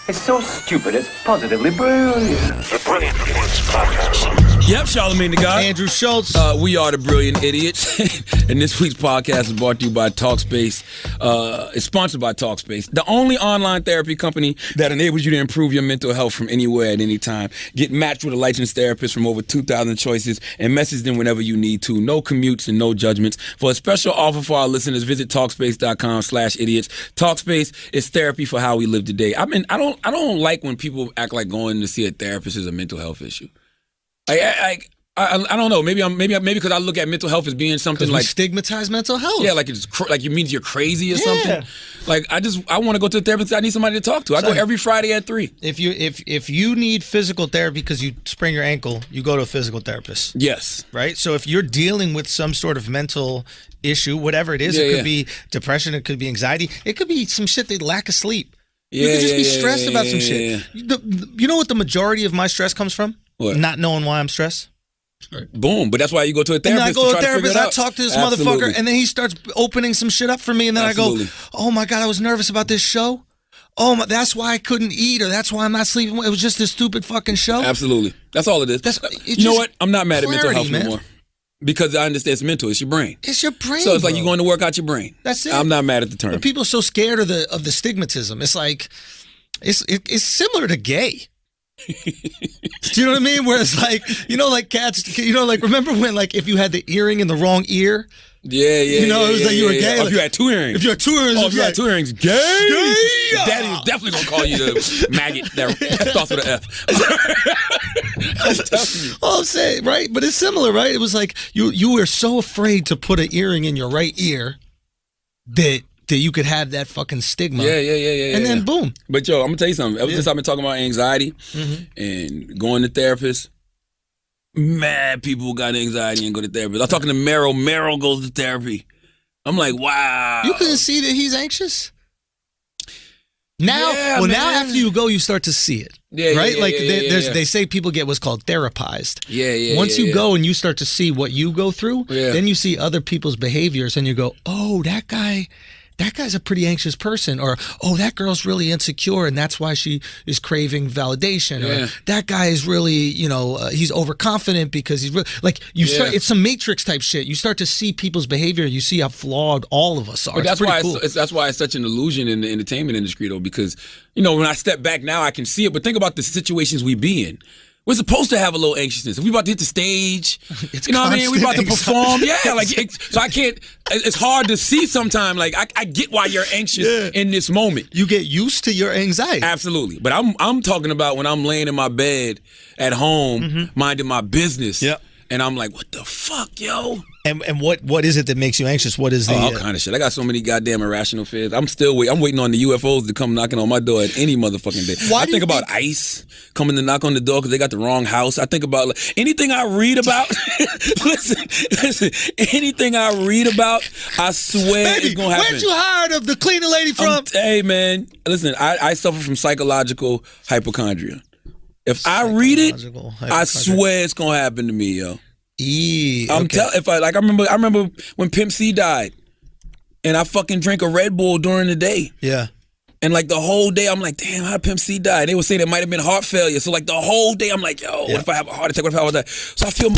It's so stupid, it's positively brilliant. The Brilliant Idiots Podcast. Yep, Charlamagne the God. Andrew Schultz. We are the Brilliant Idiots. And this week's podcast is brought to you by Talkspace. It's sponsored by Talkspace, the only online therapy company that enables you to improve your mental health from anywhere at any time. Get matched with a licensed therapist from over 2,000 choices and message them whenever you need to. No commutes and no judgments. For a special offer for our listeners, visit Talkspace.com/idiots. Talkspace is therapy for how we live today. I don't like when people act like going to see a therapist is a mental health issue. I don't know. Maybe because I look at mental health as being something like stigmatize mental health. Yeah, like it's like it means you're crazy or something. Like I want to go to a therapist. I need somebody to talk to. I go every Friday at 3. If you need physical therapy because you sprain your ankle, you go to a physical therapist. Yes. Right. So if you're dealing with some sort of mental issue, whatever it is, it could be depression, it could be anxiety, it could be some shit, lack of sleep. You could just be stressed about some shit. You know what the majority of my stress comes from? What? Not knowing why I'm stressed. Boom. But that's why you go to a therapist. And I go to a therapist, I talk to this motherfucker, and then he starts opening some shit up for me, and then I go, oh my God, I was nervous about this show. Oh my, that's why I couldn't eat, or that's why I'm not sleeping. It was just this stupid fucking show. Absolutely. That's all it is. You know what? I'm not mad at mental health anymore. Because I understand it's mental. It's your brain. It's your brain. So it's like you're going to work out your brain. That's it. I'm not mad at the term. But people are so scared of the stigmatism. It's like it's similar to gay. Do you know what I mean? Where it's like, like cats, like remember when like if you had the earring in the wrong ear? Yeah. It was like you were gay. If you had 2 earrings. If you had 2 earrings. If you had 2 earrings, gay. Daddy was definitely going to call you the maggot that starts with an F. I'm telling you. Oh, I'm saying, right? But it's similar, right? It was like you were so afraid to put an earring in your right ear that you could have that fucking stigma. Yeah. And then boom. But yo, I'm going to tell you something. Ever since I've been talking about anxiety and going to therapists, mad people who got anxiety and go to therapy. I'm talking to Meryl. Meryl goes to therapy. I'm like, wow. You couldn't see that he's anxious? Now, now after you go, you start to see it. Right? They say people get what's called therapized. Once you go and you start to see what you go through, then you see other people's behaviors and you go, oh, that guy's a pretty anxious person, or oh, that girl's really insecure and that's why she is craving validation, or that guy is really, he's overconfident because he's really, like it's some Matrix type shit. You start to see people's behavior, you see how flawed all of us are. But that's why it's such an illusion in the entertainment industry though, because when I step back now I can see it, but think about the situations we be in. We're supposed to have a little anxiousness. If we about to hit the stage, it's what I mean? We about to perform. So I can't, it's hard to see sometimes. Like, I get why you're anxious in this moment. You get used to your anxiety. Absolutely. But I'm talking about when I'm laying in my bed at home, minding my business. Yep. And I'm like, what the fuck, yo? And what is it that makes you anxious? What is the all kind of shit? I got so many goddamn irrational fears. I'm waiting on the UFOs to come knocking on my door at any motherfucking day. I think about ICE coming to knock on the door because they got the wrong house. I think about anything I read about. listen. Anything I read about, I swear it's gonna happen. Where'd you hired of the cleaning lady from? Hey man, listen. I suffer from psychological hypochondria. If I read it, I swear it's gonna happen to me, yo. I remember when Pimp C died, and I fucking drank a Red Bull during the day. Yeah. And like the whole day, I'm like, damn, how Pimp C died? They were saying it might have been heart failure. So like the whole day, I'm like, yo, what if I have a heart attack? What if I die? So I feel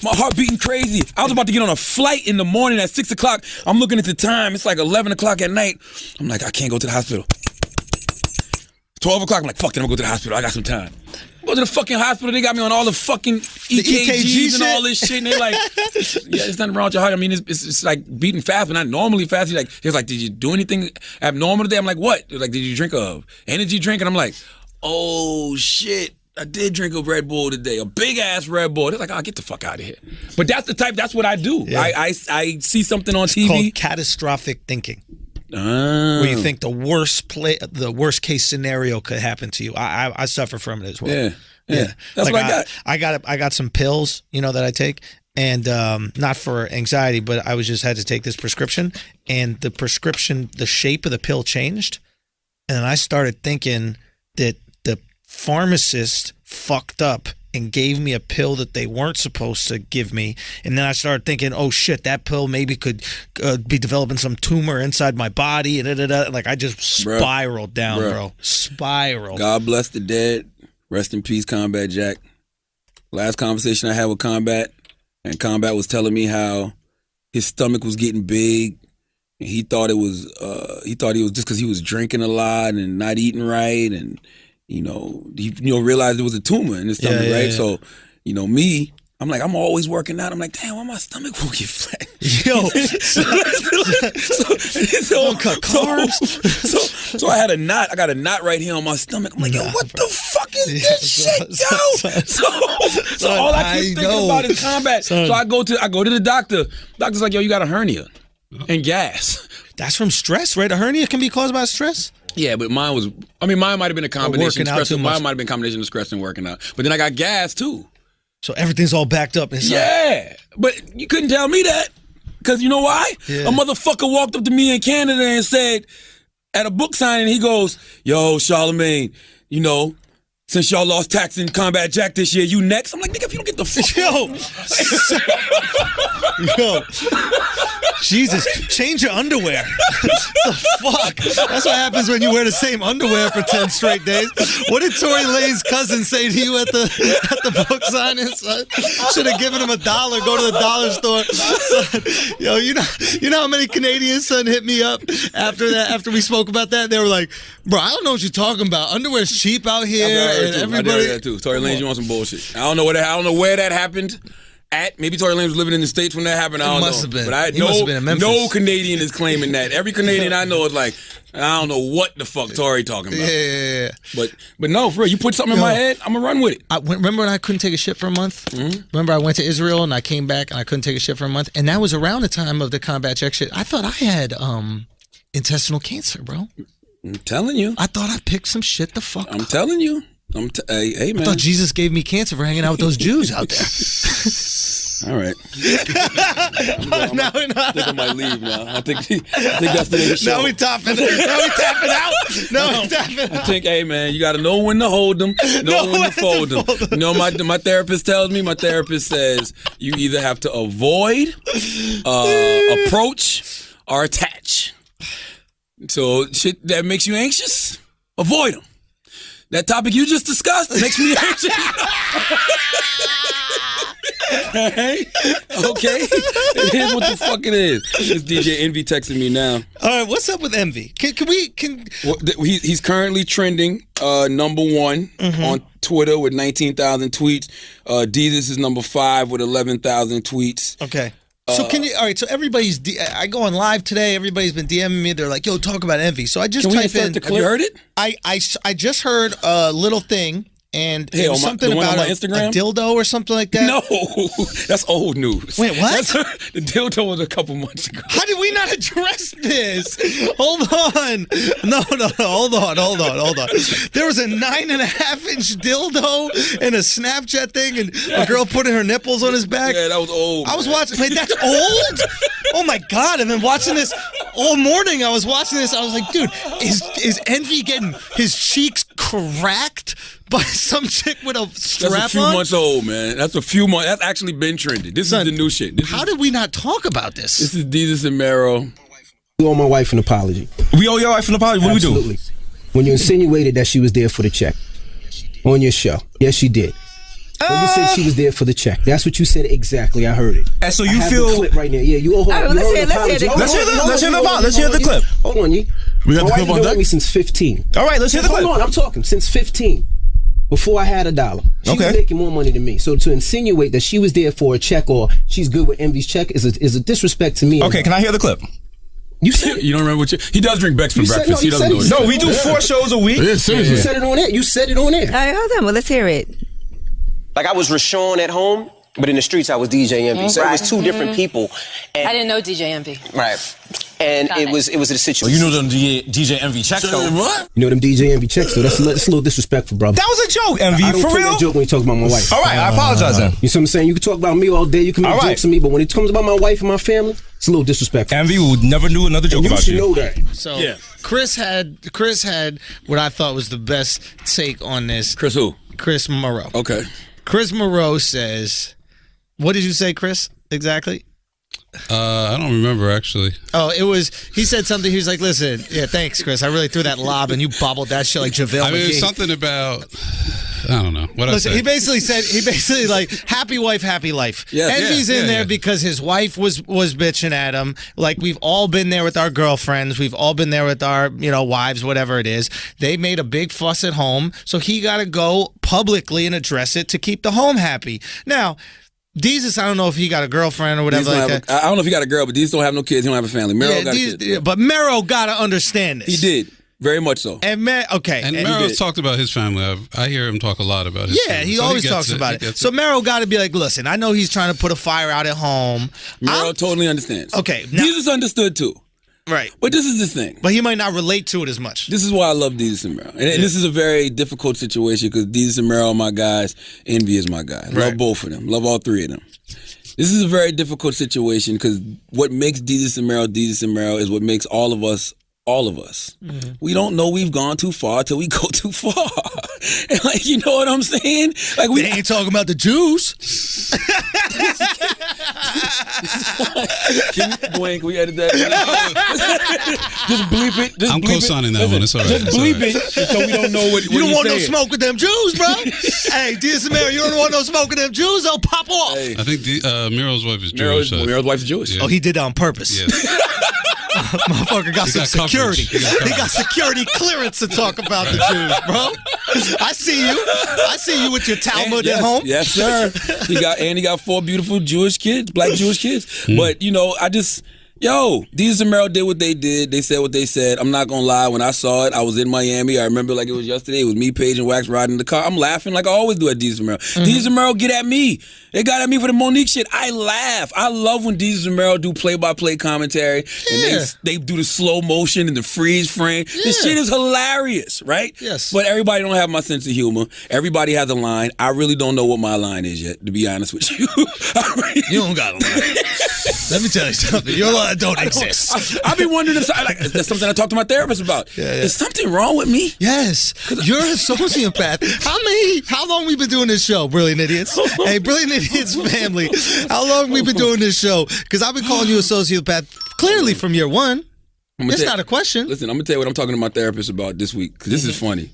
my heart beating crazy. I was about to get on a flight in the morning at 6 o'clock. I'm looking at the time. It's like 11 o'clock at night. I'm like, I can't go to the hospital. 12 o'clock, I'm like, fuck it, I'm gonna go to the hospital. I got some time. Go to the fucking hospital. They got me on all the fucking EKGs and all this shit. And they're like, yeah, there's nothing wrong with your heart. I mean, it's like beating fast, but not normally fast. He's like, did you do anything abnormal today? I'm like, what? They're like, did you drink a energy drink? And I'm like, oh shit, I did drink a Red Bull today, a big ass Red Bull. They're like, oh, get the fuck out of here. But that's what I do. Yeah. I see something on TV. It's called catastrophic thinking. Where you think the worst case scenario could happen to you. I suffer from it as well. Yeah. That's like what I got. I got some pills, that I take, and not for anxiety, but I had to take this prescription, and the shape of the pill changed, and I started thinking that the pharmacist fucked up and gave me a pill that they weren't supposed to give me. And then I started thinking, oh shit, that pill maybe could be developing some tumor inside my body. And like I just spiraled down, bro. Spiraled. God bless the dead. Rest in peace, Combat Jack. Last conversation I had with Combat, and Combat was telling me how his stomach was getting big. And he thought it was just because he was drinking a lot and not eating right, and he realized there was a tumor in his stomach, right? Yeah. So, me, I'm like, I'm always working out. I'm like, damn, why my stomach won't get flat? Yo, so cut carbs. So I had a knot. I got a knot right here on my stomach. I'm like, yo, what the fuck is this shit, yo? So all I keep thinking about is Combat. So I go to the doctor. Doctor's like, yo, you got a hernia and gas. That's from stress, right? A hernia can be caused by stress. Yeah, but mine might have been a combination of stress. Mine might have been a combination of stress and working out. But then I got gas too. So everything's all backed up inside. Yeah, but you couldn't tell me that. Because you know why? Yeah. A motherfucker walked up to me in Canada and said, at a book signing, he goes, yo, Charlemagne, since y'all lost Tax and Combat Jack this year, you next? I'm like, nigga, if you don't get the fuck Yo. Jesus, change your underwear. The fuck? That's what happens when you wear the same underwear for 10 straight days. What did Tory Lane's cousin say to you at the book signing, son? Should have given him $1. Go to the dollar store. Son, yo, you know how many Canadians, son, hit me up after we spoke about that? They were like, bro, I don't know what you're talking about. Underwear's cheap out here. And everybody. I did that too. Tory Lanez, you want some bullshit? I don't know where that happened. Maybe Tory Lanez was living in the States when that happened. I don't know. Must have been. But no Canadian is claiming that. Every Canadian I know is like, I don't know what the fuck Tory talking about. Yeah. But no, for real, you put something in my head, I'm gonna run with it. Remember when I couldn't take a shit for a month? Mm-hmm. Remember I went to Israel and I came back and I couldn't take a shit for a month? And that was around the time of the Combat Jack shit. I thought I had intestinal cancer, bro. I'm telling you. I thought I picked some shit the fuck up. I'm telling you. Hey, man. I thought Jesus gave me cancer for hanging out with those Jews out there. All right. I think I might leave now. I think that's the show. Now we tapping out. I think, hey, man, you got to know when to hold them, know when to fold them. You know, my therapist tells me, says you either have to avoid, approach, or attach. So shit that makes you anxious, avoid them. That topic you just discussed makes me anxious. Okay. It is what the fuck it is. This DJ Envy texting me now. All right, what's up with Envy? He's currently trending number 1 on Twitter with 19,000 tweets. Deezus is number 5 with 11,000 tweets. Okay. So so everybody's, I go on live today, everybody's been DMing me, they're like, yo, talk about Envy. So I just type in. Have you heard it? I just heard a little thing, and it was something about a dildo or something like that. No, that's old news. Wait, what? The dildo was a couple months ago. How did we not address this? Hold on. No, hold on. There was a 9.5-inch dildo and a Snapchat thing, and a girl putting her nipples on his back. Yeah, that was old. I was watching. Wait, that's old? Oh my God! I've been watching this all morning. I was watching this. I was like, dude, is Envy getting his cheeks cracked by some chick with a strap on? That's a few months old, man. That's a few months. That's actually been trending. This is the new shit. How did we not talk about this? This is Deezus and Mero. We owe my wife an apology. We owe your wife an apology? What do we do? Absolutely. When you insinuated that she was there for the check on your show. Yes, she did. When you said she was there for the check. That's what you said exactly. I heard it. And so you I have feel... the clip right now. Yeah, you owe her. Right, let's hear the clip. Hold on, Yee. We got the clip on deck? My wife been with me since 15. All right, let's hear the clip. Hold on, I'm talking. Since 15. Before I had $1. She was making more money than me. So to insinuate that she was there for a check or she's good with Envy's check is a disrespect to me. Okay, can I hear the clip? You said you don't remember what he does drink Bex for breakfast. He doesn't do it. No, we do 4 shows a week. Yeah, seriously. You said it on air. You said it on air. All right, hold on. Well, let's hear it. Like I was Rashawn at home, but in the streets I was DJ Envy. So it was 2 different people. And I didn't know DJ Envy. Right. And it was a situation. Well, you know them DJ Envy checks though. What? You know them DJ Envy checks though. That's a little disrespectful, brother. That was a joke, Envy. I don't for take real? that joke when you talk about my wife. All right, I apologize then. You see what I'm saying? You can talk about me all day. You can make jokes of me, but when it comes about my wife and my family, it's a little disrespectful. Envy would never do another joke about you. You should know that. So yeah. Chris had what I thought was the best take on this. Chris who? Chris Moreau. Okay. Chris Moreau says, what did you say, Chris, exactly? I don't remember, actually. Oh, he said something. He was like, listen, yeah, thanks, Chris. I really threw that lob and you bobbled that shit like JaVale McGee. It was something about, I don't know. What Listen, I say? he basically like, happy wife, happy life. Yes. Envy's in there because his wife was bitching at him. Like, we've all been there with our girlfriends. We've all been there with our, wives, whatever it is. They made a big fuss at home, so he got to go publicly and address it to keep the home happy. Now, Deezus, I don't know if he got a girlfriend or whatever like that. I don't know if he got a girl, but Deezus don't have no kids. He don't have a family. Mero got a kid. But Mero got to understand this. He did. Very much so. And Mero's talked about his family. I hear him talk a lot about his family. He always talks about it. So Mero got to be like, listen, I know he's trying to put a fire out at home. Mero totally understands. Okay. Deezus understood too. Right. But this is the thing. But he might not relate to it as much. This is why I love Deezus and Mero. And this is a very difficult situation because Deezus and Mero are my guys. Envy is my guy. Love both of them. Love all three of them. This is a very difficult situation because what makes Deezus and Mero is what makes all of us. Mm-hmm. We don't know we've gone too far till we go too far. And you know what I'm saying? Like we ain't talking about the Jews. Can we edit that? Just bleep it. I'm co-signing that one. It's all right. Just bleep it so we don't know what you don't want saying. No smoke with them Jews, bro. Hey, Deezus and Mero, you don't want no smoke with them Jews? They'll pop off. I think Mero's wife is Jewish. Mero's wife is Jewish. Yeah. Oh, he did that on purpose. Yeah. Motherfucker got some security. He got security clearance to talk about the Jews, bro. I see you with your Talmud at home. Yes, sir. He got 4 beautiful Jewish kids, black Jewish kids. But Deezus and Mero did what they did. They said what they said. I'm not gonna lie. When I saw it, I was in Miami. I remember like it was yesterday. It was me, Beige, and Wax riding in the car. I'm laughing like I always do at Deezus and Mero. Deezus and Mero get at me. They got at me for the Monique shit. I laugh. I love when Deezus and Mero do play-by-play commentary and they do the slow motion and the freeze frame. This shit is hilarious, right? Yes. But everybody don't have my sense of humor. Everybody has a line. I really don't know what my line is yet, to be honest with you. You don't got a line. Let me tell you something. Your line don't exist. I've been wondering if that's something I talked to my therapist about. Is something wrong with me? Yes. You're a sociopath. How long we been doing this show, Brilliant Idiots? Hey, Brilliant Idiots family. How long we been doing this show? Because I've been calling you a sociopath clearly from year one. It's not a question. Listen, I'm going to tell you what I'm talking to my therapist about this week. Because this is funny.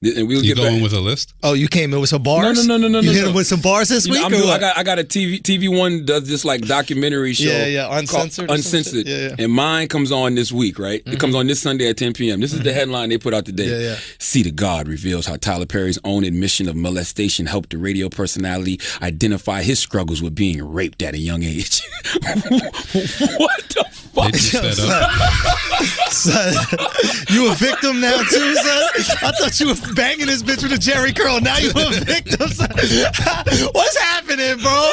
And we'll get going with a list? Oh, you came in with some bars? No. You hit him with some bars this week? I got a TV One does this like documentary show. Uncensored. And mine comes on this week, right? It comes on this Sunday at 10 p.m. This is the headline they put out today. See to God reveals how Tyler Perry's own admission of molestation helped the radio personality identify his struggles with being raped at a young age. What the fuck? They just Son, you a victim now too, son? I thought you were banging this bitch with a Jerry curl. Now you a victim, son. What's happening, bro?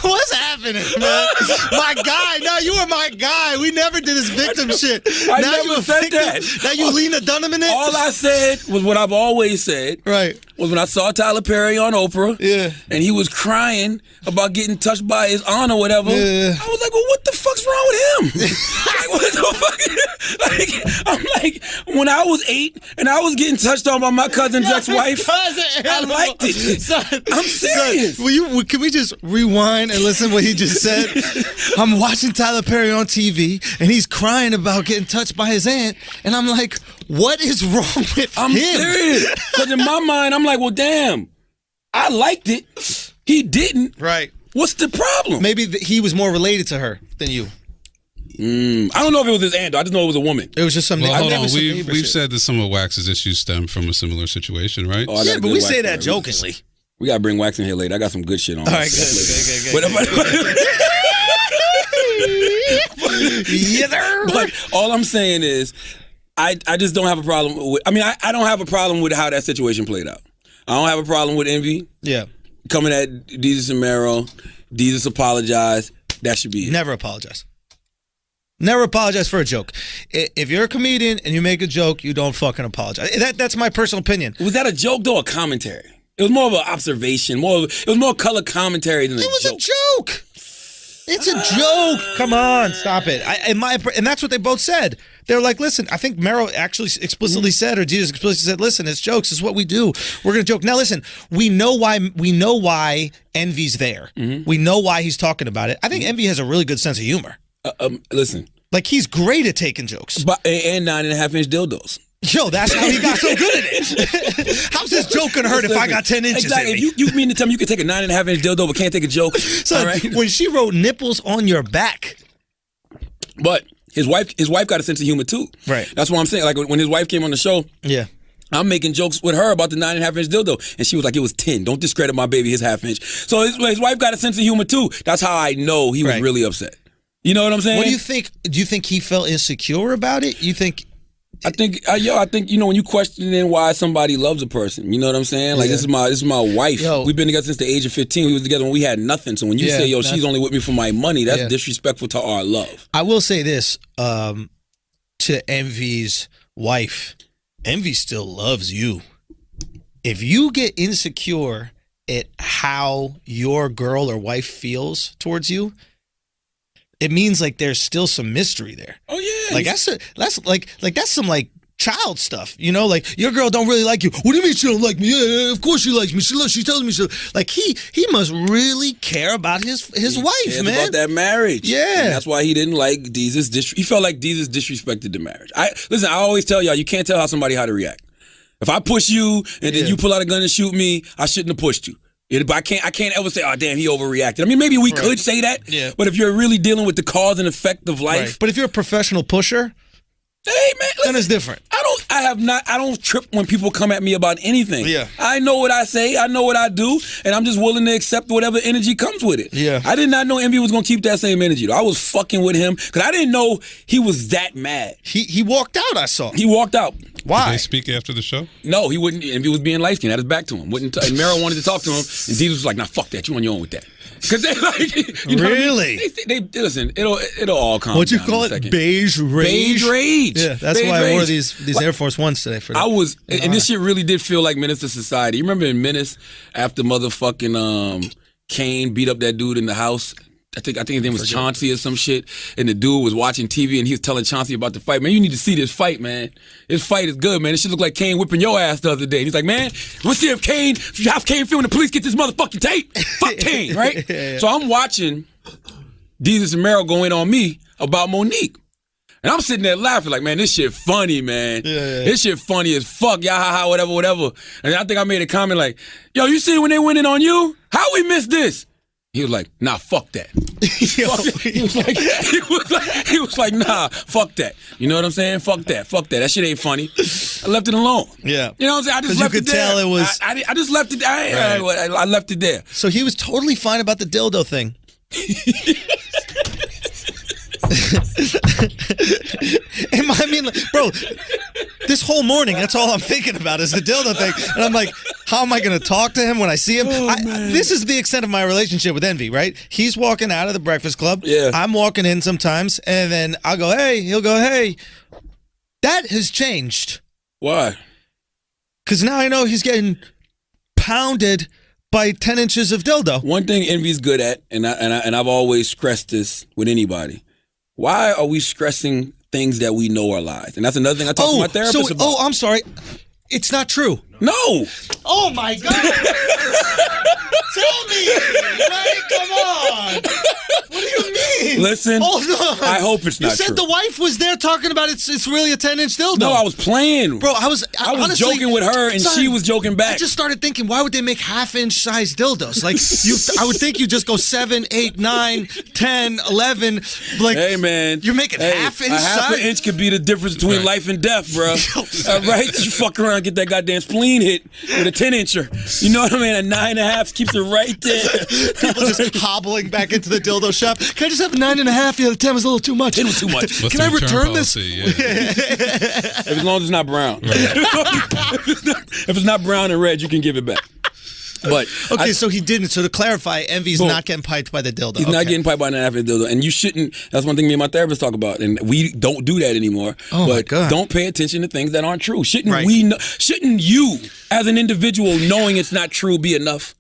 What's happening, man? My guy. Now you were my guy. We never did this victim shit. I now never you a said victim. that. Now you Lena Dunham in it? All I said was what I've always said. Right. Was when I saw Tyler Perry on Oprah. Yeah. And he was crying about getting touched by his aunt or whatever. Yeah. I was like, well, what the fuck's wrong with him? Like, what the fuck? I'm like, when I was 8 and I was getting touched on by my cousin's ex-wife, I liked it. Son, I'm serious. Son, can we just rewind and listen to what he just said? I'm watching Tyler Perry on TV, and he's crying about getting touched by his aunt, and I'm like, what is wrong with him? I'm serious. Because in my mind, I'm like, well, damn, I liked it. He didn't. Right. What's the problem? Maybe he was more related to her than you. I don't know if it was his aunt. I just know it was a woman. It was just something. Well, hold on. We've said that some of Wax's issues stem from a similar situation, right? Oh, yeah, but we say that jokingly. We got to bring Wax in here later. I got some good shit on. All right, good. But all I'm saying is, I just don't have a problem with. I mean, I don't have a problem with how that situation played out. I don't have a problem with Envy. Yeah. Coming at Deezus and Mero. Deezus apologized. That should be it. Never apologize. Never apologize for a joke. If you're a comedian and you make a joke, you don't fucking apologize. That's my personal opinion. Was that a joke though, or commentary? It was more of an observation. It was more color commentary than a joke. It was a joke. It's a joke. Come on, stop it. And that's what they both said. They're like, listen, I think Meryl actually explicitly said, or Jesus explicitly said, listen, it's jokes. It's what we do. We're going to joke. Now, listen, we know why Envy's there. We know why he's talking about it. I think Envy has a really good sense of humor. Listen. Like, he's great at taking jokes. And 9.5-inch dildos. Yo, that's how he got so good at it. How's this joke gonna hurt if I got 10 inches exactly. in me? You mean to tell me you can take a 9.5-inch dildo but can't take a joke? Son, when she wrote nipples on your back. But his wife got a sense of humor too. Right. That's what I'm saying. Like when his wife came on the show. Yeah. I'm making jokes with her about the 9.5-inch dildo. And she was like, it was 10. Don't discredit my baby, his half-inch. So his wife got a sense of humor too. That's how I know he was really upset. You know what I'm saying? What do you think? Do you think he felt insecure about it? You think... I think when you questioning why somebody loves a person, you know what I'm saying? Like this is my wife. Yo. We've been together since the age of 15. We was together when we had nothing. So when you say, yo, she's only with me for my money, that's disrespectful to our love. I will say this to Envy's wife. Envy still loves you. If you get insecure at how your girl or wife feels towards you, it means like there's still some mystery there. Oh yeah, like that's some like child stuff, you know. Like your girl don't really like you. What do you mean she don't like me? Yeah, of course she likes me. She tells me she like he must really care about his wife, man. About that marriage. Yeah, and that's why he didn't like Deezus. He felt like Deezus disrespected the marriage. I always tell y'all, you can't tell how to react. If I push you and then you pull out a gun and shoot me, I shouldn't have pushed you. But I can't ever say, oh, damn, he overreacted. I mean, maybe we could say that, but if you're really dealing with the cause and effect of life. Right. But if you're a professional pusher, hey, man, then it's different. I don't trip when people come at me about anything. Yeah. I know what I say, I know what I do, and I'm just willing to accept whatever energy comes with it. Yeah. I did not know Envy was going to keep that same energy, though. I was fucking with him, because I didn't know he was that mad. He walked out, I saw. He walked out. Why? Did they speak after the show? No, he wouldn't. Envy was being light-skinned, had his back to him. And Meryl wanted to talk to him, and Deezus was like, nah, fuck that, you on your own with that. Because they like, you know really? What I mean? They listen. It'll all calm. What'd you down call it? Beige rage. Beige rage. Yeah, that's beige why rage. I wore these Air Force Ones today. For that. And this shit really did feel like Menace to Society. You remember in Menace after motherfucking Kane beat up that dude in the house? I think his name was Chauncey or some shit, and the dude was watching TV and he was telling Chauncey about the fight. Man, you need to see this fight, man. This fight is good, man. It should look like Kane whipping your ass the other day. And he's like, man, let's see if Kane feel when the police get this motherfucking tape. Fuck Kane, right? Yeah. So I'm watching Deezus and Meryl go in on me about Monique. And I'm sitting there laughing like, man, this shit funny, man. Yeah. This shit funny as fuck. Yeah, ha, ha, whatever. And I think I made a comment like, yo, you see when they went in on you? How we missed this? He was like, nah, fuck that. He was like, nah, fuck that. You know what I'm saying? Fuck that. That shit ain't funny. I left it alone. Yeah. You know what I'm saying? I just left it there. You could tell it was... I just left it there. I left it there. So he was totally fine about the dildo thing. I mean, bro, this whole morning, that's all I'm thinking about is the dildo thing. And I'm like, how am I going to talk to him when I see him? This is the extent of my relationship with Envy, right? He's walking out of the Breakfast Club. Yeah. I'm walking in sometimes, and then I'll go, hey. He'll go, hey. That has changed. Why? Because now I know he's getting pounded by 10 inches of dildo. One thing Envy's good at, and I've always stressed this with anybody, why are we stressing things that we know are lies? And that's another thing I talk to my therapist about. Oh, I'm sorry. It's not true. No. Oh, my God. Tell me. Right? Come on. What do you mean? Listen. Hold on. I hope it's not true. You said the wife was there talking about it's really a 10-inch dildo. No, I was playing. Bro, I was honestly, joking with her, and she was joking back. I just started thinking, why would they make half-inch size dildos? Like, I would think you just go 7, 8, 9, 10, 11. Like, hey, man. You're making half-inch size? A half an inch could be the difference between life and death, bro. All right? You fuck around and get that goddamn spleen hit with a 10-incher. You know what I mean? A 9.5 keeps it right there. People just hobbling back into the dildo shop. Can I just have a 9.5? Yeah, the 10 was a little too much. It was too much. Can I return this? Yeah. As long as it's not brown. Right. If it's not brown and red, you can give it back. But okay, so he didn't. So to clarify, Envy's not getting piped by the dildo. He's not getting piped by an half-inch dildo, and you shouldn't. That's one thing me and my therapist talk about, and we don't do that anymore. Oh but my God. Don't pay attention to things that aren't true. Shouldn't we? Shouldn't you, as an individual, knowing it's not true, be enough?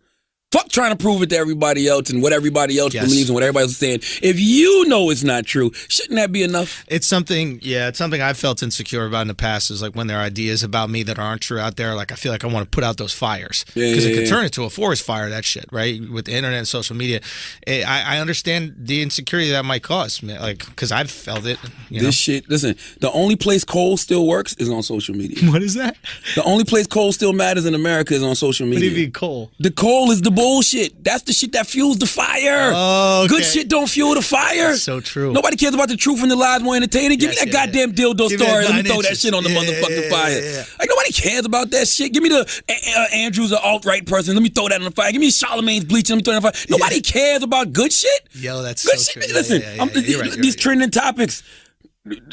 Fuck trying to prove it to everybody else and what everybody else believes and what everybody else is saying. If you know it's not true, shouldn't that be enough? It's something I've felt insecure about in the past is like when there are ideas about me that aren't true out there, like I feel like I want to put out those fires. Because it could turn into a forest fire, that shit, right? With the internet and social media. I understand the insecurity that might cause, man, like, because I've felt it. This shit, listen, the only place coal still works is on social media. What is that? The only place coal still matters in America is on social media. What do you mean coal? The coal is the bullshit. That's the shit that fuels the fire. Oh, okay. Good shit don't fuel the fire. That's so true. Nobody cares about the truth and the lies more entertaining. Give me that goddamn dildo story. Let me throw that shit on the motherfucking fire. Like, nobody cares about that shit. Give me the Andrew's an alt-right person. Let me throw that on the fire. Give me Charlemagne's bleaching. Let me throw that on the fire. Nobody cares about good shit. Yo, that's good so shit. true. Listen, these trending topics.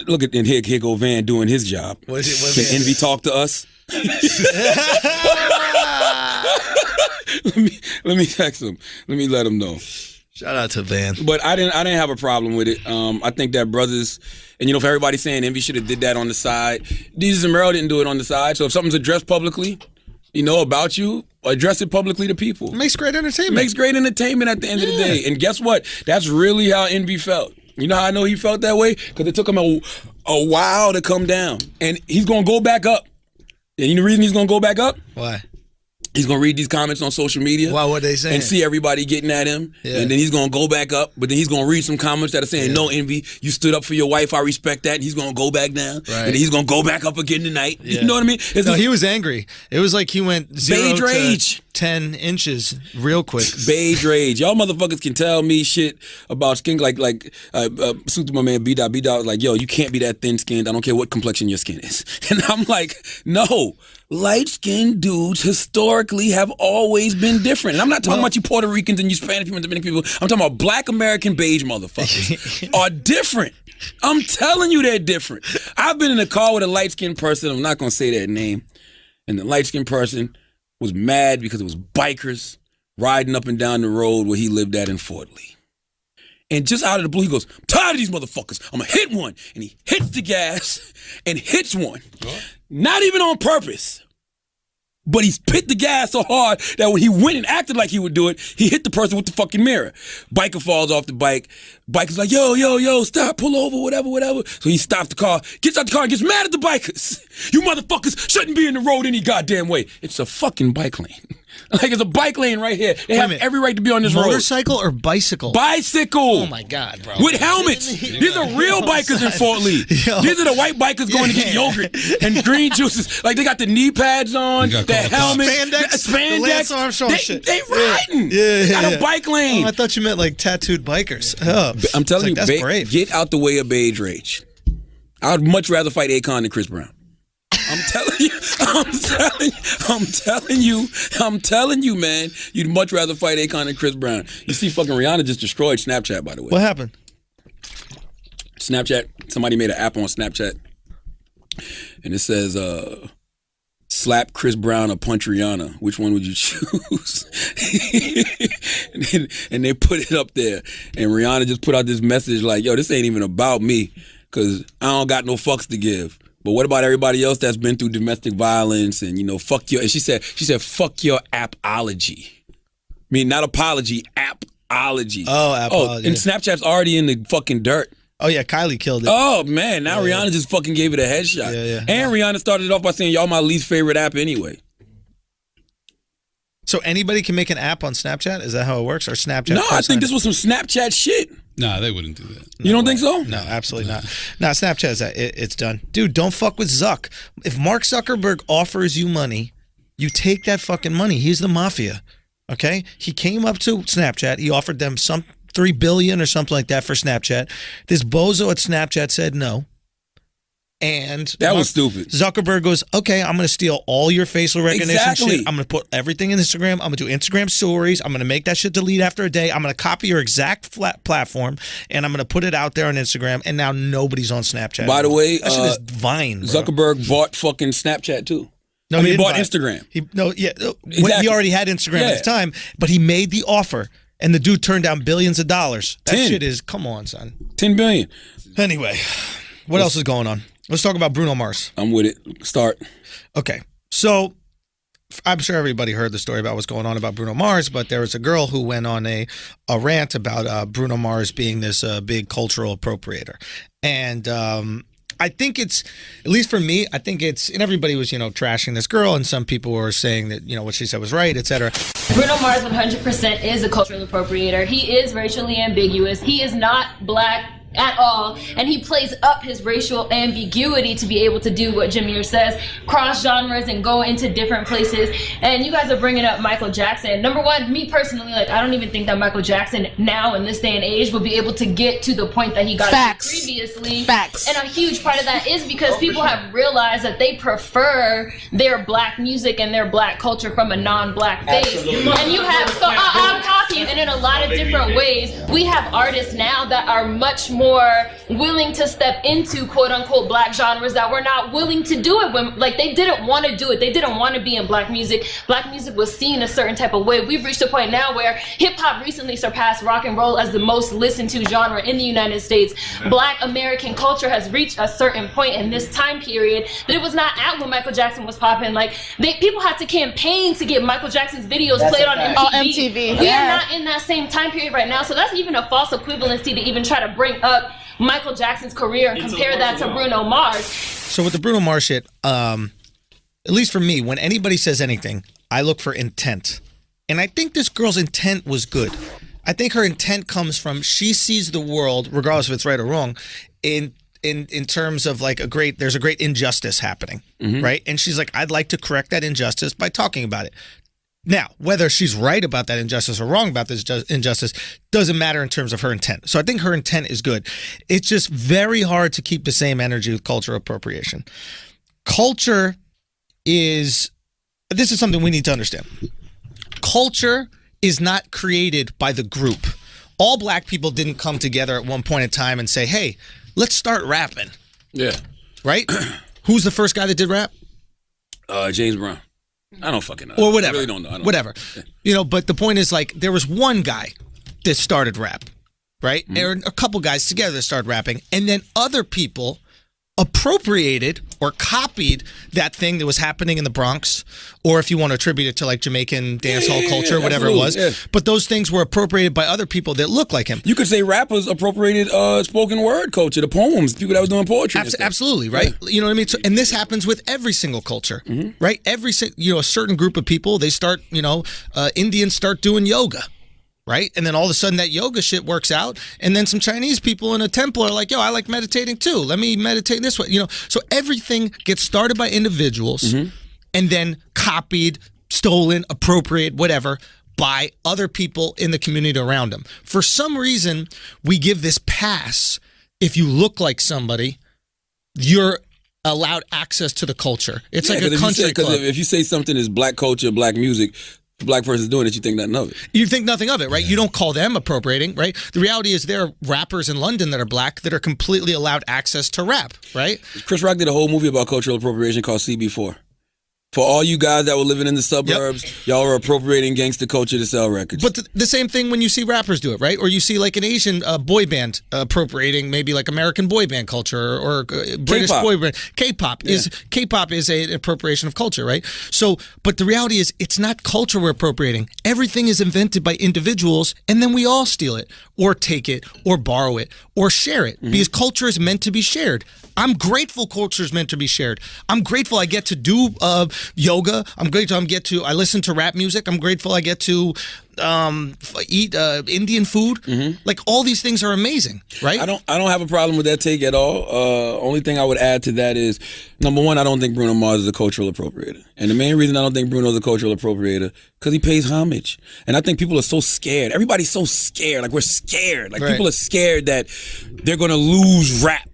Look at here go Van doing his job. What is it? Can Envy talk to us? let me text him. Let me let him know. Shout out to Van. But I didn't have a problem with it. I think that brothers, and if everybody's saying Envy should have did that on the side, Jesus and Merrill didn't do it on the side. So if something's addressed publicly, about you, address it publicly to people. It makes great entertainment. Makes great entertainment at the end of the day. And guess what? That's really how Envy felt. You know how I know he felt that way? Because it took him a while to come down. And he's going to go back up. And you know the reason he's going to go back up? Why? He's going to read these comments on social media. Why, what they saying? And see everybody getting at him. Yeah. And then he's going to go back up. But then he's going to read some comments that are saying, no, Envy, you stood up for your wife. I respect that. And he's going to go back down. Right. And then he's going to go back up again tonight. Yeah. You know what I mean? He was angry. It was like he went 0 Beige rage. 10 inches real quick. Beige rage. Y'all motherfuckers can tell me shit about skin like suit to my man B-Dot was like, yo, you can't be that thin skinned. I don't care what complexion your skin is. And I'm like, no. Light-skinned dudes historically have always been different. And I'm not talking about you Puerto Ricans and you Spanish people and Dominican people. I'm talking about black American beige motherfuckers are different. I'm telling you they're different. I've been in a car with a light-skinned person. I'm not going to say that name. And the light-skinned person was mad because it was bikers riding up and down the road where he lived at in Fort Lee. And just out of the blue, he goes, I'm tired of these motherfuckers. I'm going to hit one. And he hits the gas and hits one. What? Not even on purpose. But he hit the gas so hard that when he went and acted like he would do it, he hit the person with the fucking mirror. Biker falls off the bike. Biker's like, yo, stop, pull over, whatever. So he stops the car, gets out the car, and gets mad at the bikers. You motherfuckers shouldn't be in the road any goddamn way. It's a fucking bike lane. Like, it's a bike lane right here. They have every right to be on this road. Motorcycle or bicycle? Bicycle. Oh, my God, bro. With helmets. These are real bikers in Fort Lee. Yo. These are the white bikers going to get yogurt and green juices. Like, they got the knee pads on, the helmet, spandex. The Lance Armstrong shit. They riding. They got a bike lane. Oh, I thought you meant, like, tattooed bikers. Oh, I'm telling you, that's brave. Get out the way of beige rage. I'd much rather fight Akon than Chris Brown. I'm telling you, man. You'd much rather fight Akon than Chris Brown. You see, fucking Rihanna just destroyed Snapchat, by the way. What happened? Snapchat. Somebody made an app on Snapchat, and it says, "Slap Chris Brown or punch Rihanna. Which one would you choose?" and they put it up there, and Rihanna just put out this message like, "Yo, this ain't even about me, cause I don't got no fucks to give." But what about everybody else that's been through domestic violence and, fuck your, and she said, fuck your apology. I mean, not apology, apology. Oh, apology. And Snapchat's already in the fucking dirt. Oh, yeah, Kylie killed it. Oh, man, now Rihanna just fucking gave it a headshot. Yeah. And Rihanna started it off by saying, y'all my least favorite app anyway. So anybody can make an app on Snapchat? Is that how it works? Or Snapchat? No, I think this was some Snapchat shit. Nah, they wouldn't do that. You don't think so? No, absolutely not. No, Snapchat is it's done. Dude, don't fuck with Zuck. If Mark Zuckerberg offers you money, you take that fucking money. He's the mafia. Okay? He came up to Snapchat. He offered them some $3 billion or something like that for Snapchat. This bozo at Snapchat said no. And that was stupid. Zuckerberg goes, okay, I'm going to steal all your facial recognition shit. I'm going to put everything in Instagram. I'm going to do Instagram stories. I'm going to make that shit delete after a day. I'm going to copy your exact platform, and I'm going to put it out there on Instagram, and now nobody's on Snapchat. By the way, that shit is Vine, bro. Zuckerberg bought fucking Snapchat, too. No, he bought Instagram. Exactly. He already had Instagram at the time, but he made the offer, and the dude turned down billions of dollars. That shit is, come on, son. $10 billion. Anyway, what else is going on? Let's talk about Bruno Mars. I'm with it. Start. Okay. So I'm sure everybody heard the story about what's going on about Bruno Mars, but there was a girl who went on a rant about Bruno Mars being this big cultural appropriator. And I think it's, at least for me, I think it's, and everybody was, trashing this girl, and some people were saying that, what she said was right, etc. Bruno Mars 100% is a cultural appropriator. He is racially ambiguous. He is not black at all, and he plays up his racial ambiguity to be able to do what Jameer says, cross genres and go into different places. And you guys are bringing up Michael Jackson. Number one, me personally, I don't even think that Michael Jackson now in this day and age will be able to get to the point that he got to previously. Facts. And a huge part of that is because people have realized that they prefer their black music and their black culture from a non-black base. Absolutely. And you have, so I'm talking, and in a lot of different ways, we have artists now that are much more willing to step into quote-unquote black genres that were not willing to do it when, they didn't want to do it. They didn't want to be in black music. Black music was seen a certain type of way. We've reached a point now where hip-hop recently surpassed rock and roll as the most listened to genre in the United States. Black American culture has reached a certain point in this time period that it was not at when Michael Jackson was popping. People had to campaign to get Michael Jackson's videos played on MTV. Oh, MTV. We are not in that same time period right now, so that's even a false equivalency to even try to bring up Michael Jackson's career and compare that to Bruno Mars. So with the Bruno Mars shit, at least for me, when anybody says anything, I look for intent. And I think this girl's intent was good. I think her intent comes from she sees the world, regardless if it's right or wrong, in terms of there's a great injustice happening, right? And she's like, I'd like to correct that injustice by talking about it. Now, whether she's right about that injustice or wrong about this injustice doesn't matter in terms of her intent. So I think her intent is good. It's just very hard to keep the same energy with cultural appropriation. Culture is, this is something we need to understand. Culture is not created by the group. All black people didn't come together at one point in time and say, hey, let's start rapping. Yeah. Right? Who's the first guy that did rap? James Brown. I don't fucking know. Or whatever. I really don't know. Whatever. Yeah. But the point is, there was one guy that started rap, right? Mm-hmm. There were a couple guys together that started rapping, and then other people appropriated or copied that thing that was happening in the Bronx, or if you want to attribute it to Jamaican dance hall culture, whatever it was. Yeah. But those things were appropriated by other people that look like him. You could say rappers appropriated spoken word culture, the poems, people that was doing poetry. Absolutely, right? Yeah. You know what I mean? So, and this happens with every single culture, right? Every a certain group of people, they start, Indians start doing yoga. Right? And then all of a sudden that yoga shit works out. And then some Chinese people in a temple are like, yo, I like meditating too. Let me meditate this way. So everything gets started by individuals and then copied, stolen, appropriated, whatever, by other people in the community around them. For some reason, we give this pass. If you look like somebody, you're allowed access to the culture. It's like a country club. If you say something is black culture, black music, the black person's doing it, you think nothing of it. You think nothing of it, right? You don't call them appropriating, right? The reality is there are rappers in London that are black that are completely allowed access to rap, right? Chris Rock did a whole movie about cultural appropriation called CB4. For all you guys that were living in the suburbs, y'all were appropriating gangster culture to sell records. But the same thing when you see rappers do it, right? Or you see an Asian boy band appropriating maybe American boy band culture or British K-pop. boy band. K-pop is an appropriation of culture, right? So, but the reality is it's not culture we're appropriating. Everything is invented by individuals, and then we all steal it or take it or borrow it or share it because culture is meant to be shared. I'm grateful culture is meant to be shared. I'm grateful I get to do yoga. I'm grateful I listen to rap music. I'm grateful I get to eat Indian food. All these things are amazing, right? I don't have a problem with that take at all. Only thing I would add to that is, number one, I don't think Bruno Mars is a cultural appropriator. And the main reason I don't think Bruno's a cultural appropriator, because he pays homage. And I think people are so scared. Everybody's so scared. We're scared. People are scared that they're going to lose rap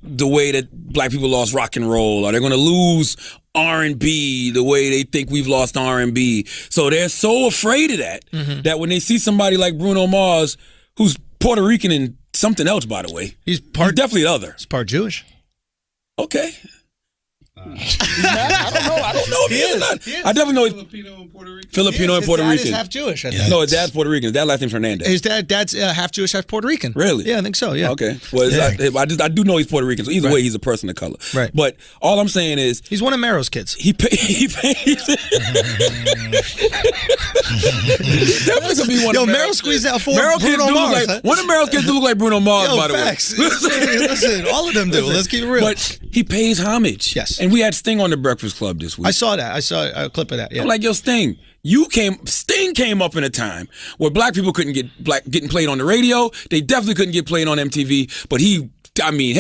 the way that black people lost rock and roll, or they're going to lose R&B the way they think we've lost R&B. So they're so afraid of that, that when they see somebody like Bruno Mars, who's Puerto Rican and something else, by the way. He's definitely other. He's part Jewish. Okay. I don't know if he is or not. I definitely know he's Filipino and Puerto Rican. Filipino and Puerto Rican. His dad is half Jewish, I think. No, his dad's Puerto Rican. His dad's last name's Hernandez. His dad's half Jewish, half Puerto Rican. Really? Yeah, I think so, yeah. Okay. Well, I do know he's Puerto Rican, so either way, he's a person of color. Right. But all I'm saying is... He's one of Mero's kids. He pays... Definitely gonna be one of Mero squeezed out four Mero Bruno Mars. One of Mero's kids do look like Bruno Mars, by the facts. way. Listen, all of them do. Let's keep it real. But he pays homage. Yes. And we had Sting on the Breakfast Club this week. I saw that. I saw a clip of that. Yeah. I'm like, yo, Sting, Sting came up in a time where black people couldn't getting played on the radio. They definitely couldn't get played on MTV. But him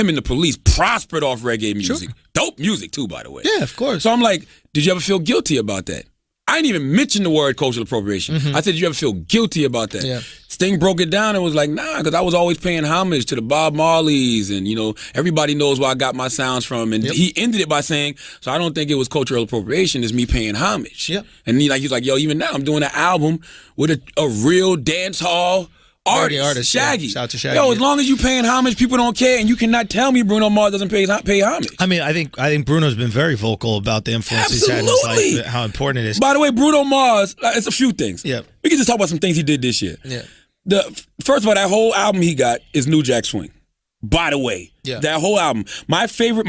and the Police prospered off reggae music. Sure. Dope music too, by the way. Yeah, of course. So I'm like, did you ever feel guilty about that? I didn't even mention the word cultural appropriation. I said, did you ever feel guilty about that? Yeah. Sting broke it down and was like, nah, because I was always paying homage to the Bob Marleys, and everybody knows where I got my sounds from. And he ended it by saying, so I don't think it was cultural appropriation, it's me paying homage. Yep. And he's like, yo, even now I'm doing an album with a real dance hall artist, Shaggy. Yeah. Shout out to Shaggy. Yo, as long as you paying homage, people don't care, and you cannot tell me Bruno Mars doesn't pay homage. I mean, I think Bruno's been very vocal about the influence he's had in his life, how important it is. By the way, Bruno Mars, it's a few things. Yeah. We can just talk about some things he did this year. Yeah. First of all, that whole album he got is New Jack Swing. By the way, that whole album, my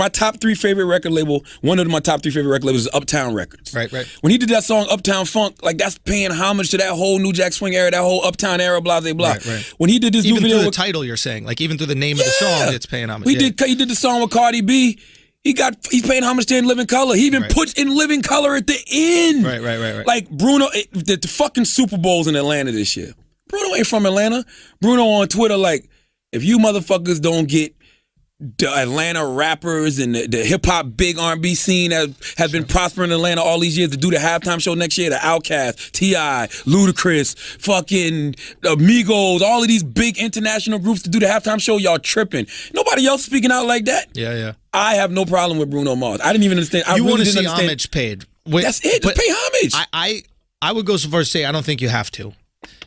top 3 favorite record label, one of my top 3 favorite record labels is Uptown Records. Right. When he did that song Uptown Funk, like that's paying homage to that whole New Jack Swing era, that whole Uptown era, blah blah blah. Right. When he did this even new video, through the title, you're saying, like even through the name of the song, it's paying homage. He did the song with Cardi B. He's paying homage to In Living Color. He even puts In Living Color at the end. Right. Like Bruno, the fucking Super Bowl's in Atlanta this year. Bruno ain't from Atlanta. Bruno on Twitter like, if you motherfuckers don't get the Atlanta rappers and the hip-hop big R&B scene that has been prospering in Atlanta all these years to do the halftime show next year, the Outkast, T.I., Ludacris, fucking Amigos, all of these big international groups to do the halftime show, y'all tripping. Nobody else speaking out like that. Yeah. I have no problem with Bruno Mars. I didn't even understand. You want to see homage paid. That's it. Just pay homage. I would go so far as to say I don't think you have to.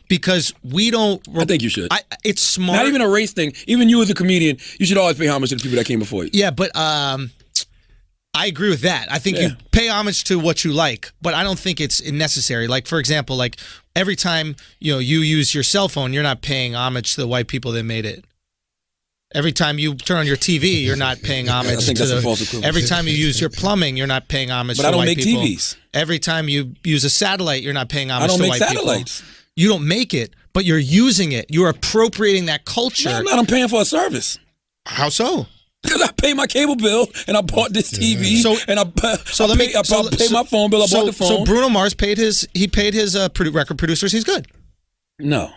Because we don't... I think you should. It's smart. Not even a race thing. Even you as a comedian, you should always pay homage to the people that came before you. Yeah, but I agree with that. I think you pay homage to what you like, but I don't think it's necessary. Like, for example, like every time you use your cell phone, you're not paying homage to the white people that made it. Every time you turn on your TV, you're not paying homage I think to that's a false equivalence. Every time you use your plumbing, you're not paying homage to white people. But I don't make TVs. Every time you use a satellite, you're not paying homage to white people. I don't make satellites. You don't make it, but you're using it. You're appropriating that culture. No, I'm not. I'm paying for a service. How so? Because I pay my cable bill and I bought this TV and I pay my phone bill. I bought the phone. So Bruno Mars paid his record producers. He's good. No.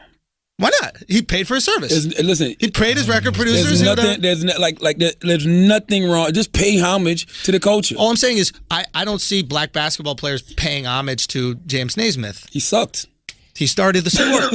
Why not? He paid for his service. Listen, he paid his record producers. There's nothing wrong. Just pay homage to the culture. All I'm saying is I don't see black basketball players paying homage to James Naismith. He sucked. He started the sport.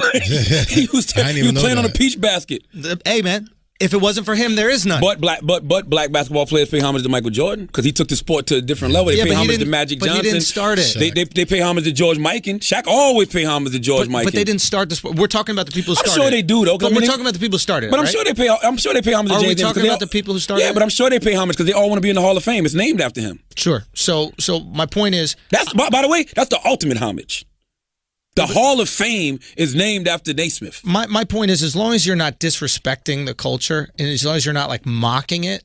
he was playing on a peach basket. Hey man, if it wasn't for him, there is none. But black basketball players pay homage to Michael Jordan because he took the sport to a different level. They pay homage to Magic Johnson. But he didn't start it. They pay homage to George Mikan. Shaq always pay homage to George Mikan. But they didn't start the sport. We're talking about the people who started. I'm sure they do though. But we're talking about the people who started it. But I'm sure they pay. I'm sure they pay homage to James. Are we talking about the people who started? Yeah, but I'm sure they pay homage because they all want to be in the Hall of Fame. It's named after him. Sure. So my point is that's by the way, that's the ultimate homage. The Hall of Fame is named after Naismith. My point is, as long as you're not disrespecting the culture and as long as you're not like mocking it,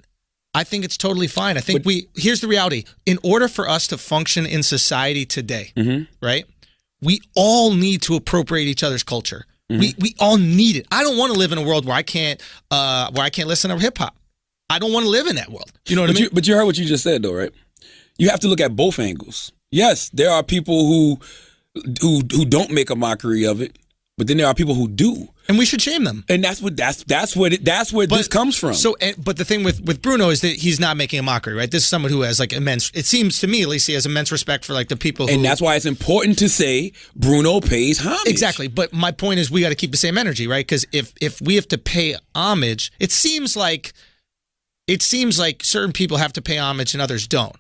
I think it's totally fine. I think here's the reality. In order for us to function in society today, right, we all need to appropriate each other's culture. We all need it. I don't want to live in a world where I can't listen to hip hop. I don't want to live in that world. You know what I mean? But you heard what you just said though, right? You have to look at both angles. Yes, there are people who don't make a mockery of it, but then there are people who do, and we should shame them. And that's where this comes from. So, but the thing with Bruno is that he's not making a mockery, right? This is someone who has like immense. It seems to me, at least, he has immense respect for like the people. And that's why it's important to say Bruno pays homage. Exactly. But my point is, we got to keep the same energy, right? Because if we have to pay homage, it seems like certain people have to pay homage and others don't.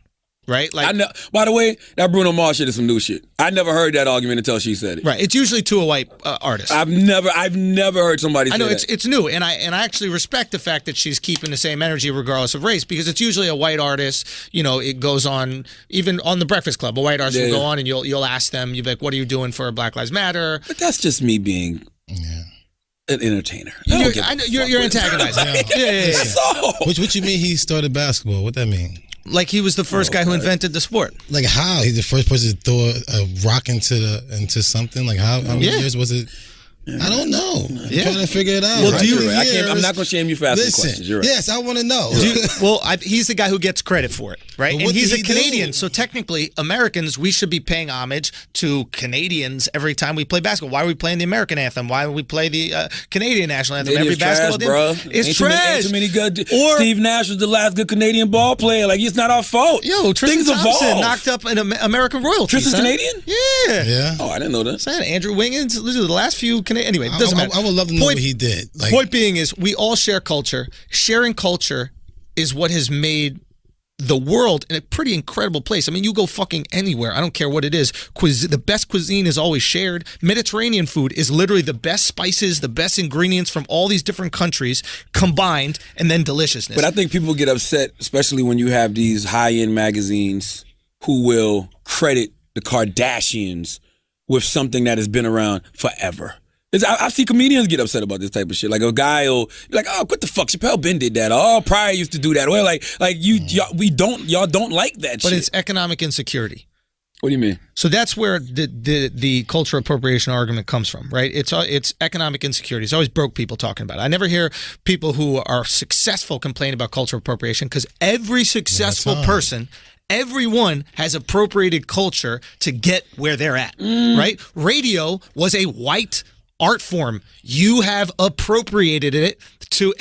Right? Like, by the way, that Bruno Mars shit is some new shit. I never heard that argument until she said it. Right. It's usually to a white artist. I've never heard somebody say that. I know it's new, and I actually respect the fact that she's keeping the same energy regardless of race, because it's usually a white artist. You know, it goes on even on the Breakfast Club. A white artist will go on, and you'll ask them, you'll be like, "What are you doing for Black Lives Matter?" But that's just me being an entertainer. You're antagonizing. Yeah. So, what you mean he started basketball? What that mean? Like he was the first guy who invented the sport. Like how? He's the first person to throw a rock into something. Like how many years was it? I don't know. I'm trying to figure it out. Well, I'm not going to shame you for asking questions. You're right. Yes, I want to know. He's the guy who gets credit for it, right? And he's a Canadian, so technically, Americans, we should be paying homage to Canadians every time we play basketball. Why are we playing the American anthem? Why do we play the Canadian national anthem every basketball game? Bro. It's trash. Ain't too many good. Steve Nash was the last good Canadian ball player. Like, it's not our fault. Yo, Tristan Thompson knocked up an American royalty. Tristan's Canadian? Yeah. Oh, I didn't know that. Andrew Wiggins. These are the last few Canadian. Anyway, it doesn't matter. I would love to know what he did. Like, point being is we all share culture. Sharing culture is what has made the world in a pretty incredible place. I mean, you go fucking anywhere. I don't care what it is. The best cuisine is always shared. Mediterranean food is literally the best spices, the best ingredients from all these different countries combined, and then deliciousness. But I think people get upset, especially when you have these high-end magazines who will credit the Kardashians with something that has been around forever. I see comedians get upset about this type of shit. Like a guy will be like, "Oh, what the fuck? Chappelle Ben did that. Oh, Pryor used to do that." Well, y'all don't like that shit. But it's economic insecurity. What do you mean? So that's where the cultural appropriation argument comes from, right? It's economic insecurity. It's always broke people talking about it. I never hear people who are successful complain about cultural appropriation, because every successful person, everyone has appropriated culture to get where they're at, right? Radio was a white art form. You have appropriated it to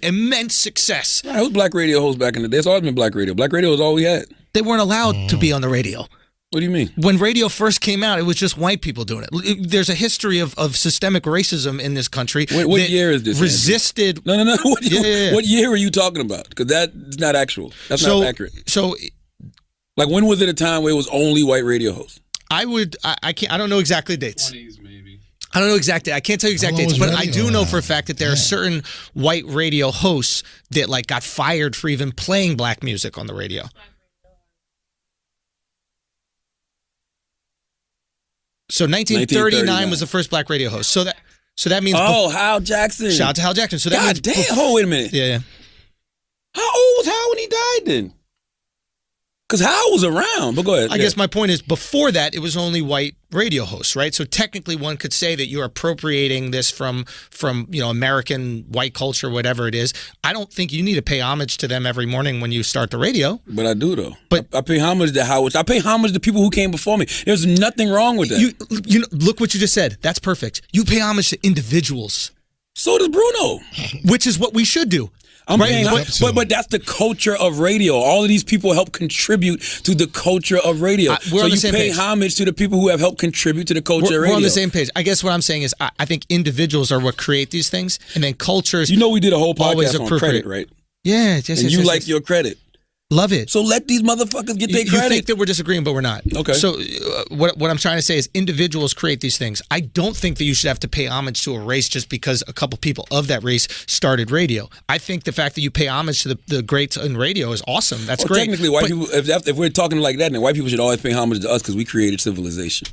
immense success. It was black radio hosts back in the day. It's always been black radio. Black radio was all we had. They weren't allowed to be on the radio. What do you mean? When radio first came out, it was just white people doing it. There's a history of systemic racism in this country. What year is this? Resisted. No. What year are you talking about? Because that's not actual. That's not accurate. So, like, when was it a time where it was only white radio hosts? I don't know exactly dates. 20s maybe. I don't know exactly. I can't tell you exact dates, but I do know for a fact that there are certain white radio hosts that like got fired for even playing black music on the radio. So 1939 was the first black radio host. So that means Hal Jackson. Shout out to Hal Jackson. So that means damn. Wait a minute. Yeah. How old was Hal when he died then? Because Hal was around, but go ahead. I guess my point is, before that, it was only white radio hosts, right? So technically, one could say that you're appropriating this from American white culture, whatever it is. I don't think you need to pay homage to them every morning when you start the radio. But I do, though. But I pay homage to Howard. I pay homage to people who came before me. There's nothing wrong with that. You look what you just said. That's perfect. You pay homage to individuals. So does Bruno. Which is what we should do. But that's the culture of radio. All of these people help contribute to the culture of radio. We're on the same page. You pay homage to the people who have helped contribute to the culture of radio. We're on the same page. I guess what I'm saying is I think individuals are what create these things, and then cultures. You know, we did a whole podcast on credit, right? Yeah. And you like your credit. Love it. So let these motherfuckers get their credit. You think that we're disagreeing, but we're not. Okay. So what I'm trying to say is individuals create these things. I don't think that you should have to pay homage to a race just because a couple people of that race started radio. I think the fact that you pay homage to the greats in radio is awesome. That's great. Technically, white people, if we're talking like that, then white people should always pay homage to us because we created civilization.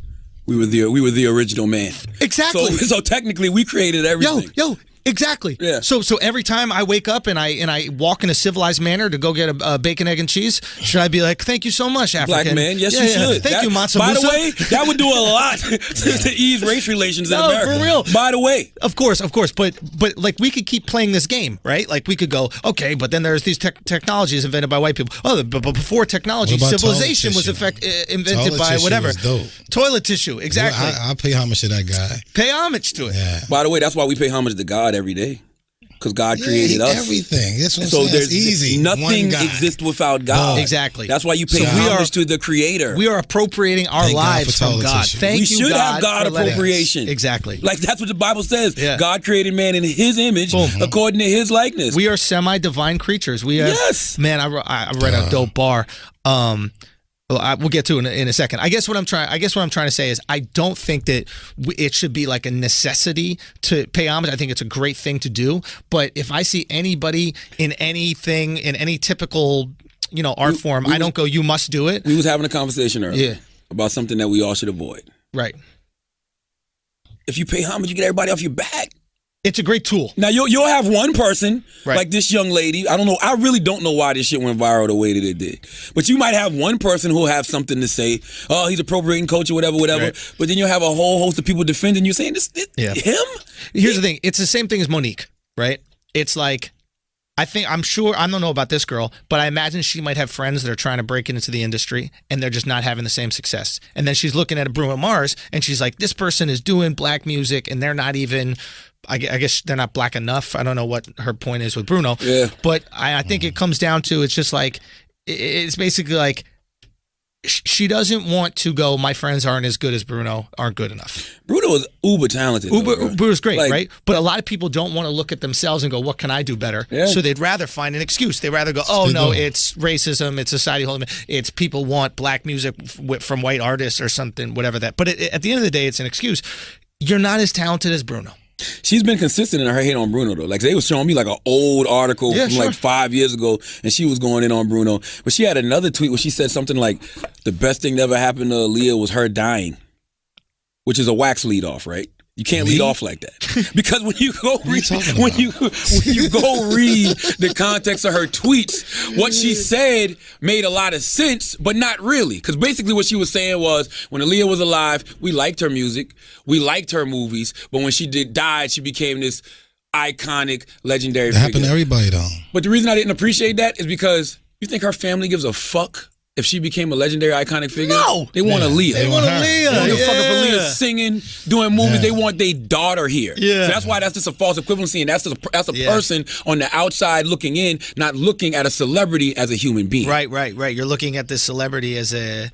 We were the original man. Exactly. So technically, we created everything. Yo. Exactly. Yeah. So every time I wake up and I walk in a civilized manner to go get a bacon, egg, and cheese, should I be like, "Thank you so much, African"? Black man, yes, you should. Thank you, Matsumoto. By the way, that would do a lot to ease race relations in America. For real. By the way, of course, but like we could keep playing this game, right? Like we could go, okay, but then there's these technologies invented by white people. Oh, but before technology, civilization was invented by whatever. Toilet tissue, exactly. Well, I pay homage to that guy. Pay homage to it. Yeah. By the way, that's why we pay homage to God every day. Because God created us. Everything. That's what I'm saying. It's easy. Nothing exists without God. Exactly. That's why you pay homage to the Creator. We are appropriating our lives from God. We should have God appropriation. Exactly. Like that's what the Bible says. Yeah. God created man in His image, according to His likeness. We are semi-divine creatures. We have, man, I read a dope bar. Well, we'll get to it in a second. I guess what I'm trying to say is I don't think that it should be like a necessity to pay homage. I think it's a great thing to do. But if I see anybody in anything in any typical art form, I don't go, you must do it. We was having a conversation earlier about something that we all should avoid. Right. If you pay homage, you get everybody off your back. It's a great tool. Now, you'll have one person, like this young lady. I don't know. I really don't know why this shit went viral the way that it did. But you might have one person who'll have something to say. Oh, he's appropriating culture, whatever. Right. But then you'll have a whole host of people defending you, saying, this him? Here's the thing. It's the same thing as Monique, right? It's like, I don't know about this girl, but I imagine she might have friends that are trying to break into the industry and they're just not having the same success. And then she's looking at a Bruno Mars and she's like, this person is doing black music and they're not even... I guess they're not black enough. I don't know what her point is with Bruno. Yeah. But I think it comes down to, it's just like, it's basically like, she doesn't want to go, my friends aren't as good as Bruno, aren't good enough. Bruno is uber talented. Bruno's great, right? But a lot of people don't want to look at themselves and go, what can I do better? Yeah. So they'd rather find an excuse. They'd rather go, oh, no, it's racism, it's society holding me. It's people want black music from white artists or something, whatever that. But at the end of the day, it's an excuse. You're not as talented as Bruno. She's been consistent in her hate on Bruno, though. Like, they was showing me, like, an old article from, like, 5 years ago, and she was going in on Bruno. But she had another tweet where she said something like, the best thing that ever happened to Aaliyah was her dying, which is a wax lead off, right? You can't lead off like that. Because when you go read the context of her tweets, what she said made a lot of sense, but not really. Because basically what she was saying was, when Aaliyah was alive, we liked her music, we liked her movies, but when she died, she became this iconic, legendary figure. Happened to everybody, though. But the reason I didn't appreciate that is because you think her family gives a fuck if she became a legendary, iconic figure? No. They want Aaliyah. They want Aaliyah. They don't give a fuck if Aaliyah's singing, doing movies. They want their daughter here. Yeah. So that's why that's just a false equivalency, and that's a person on the outside looking in, not looking at a celebrity as a human being. Right. You're looking at this celebrity as an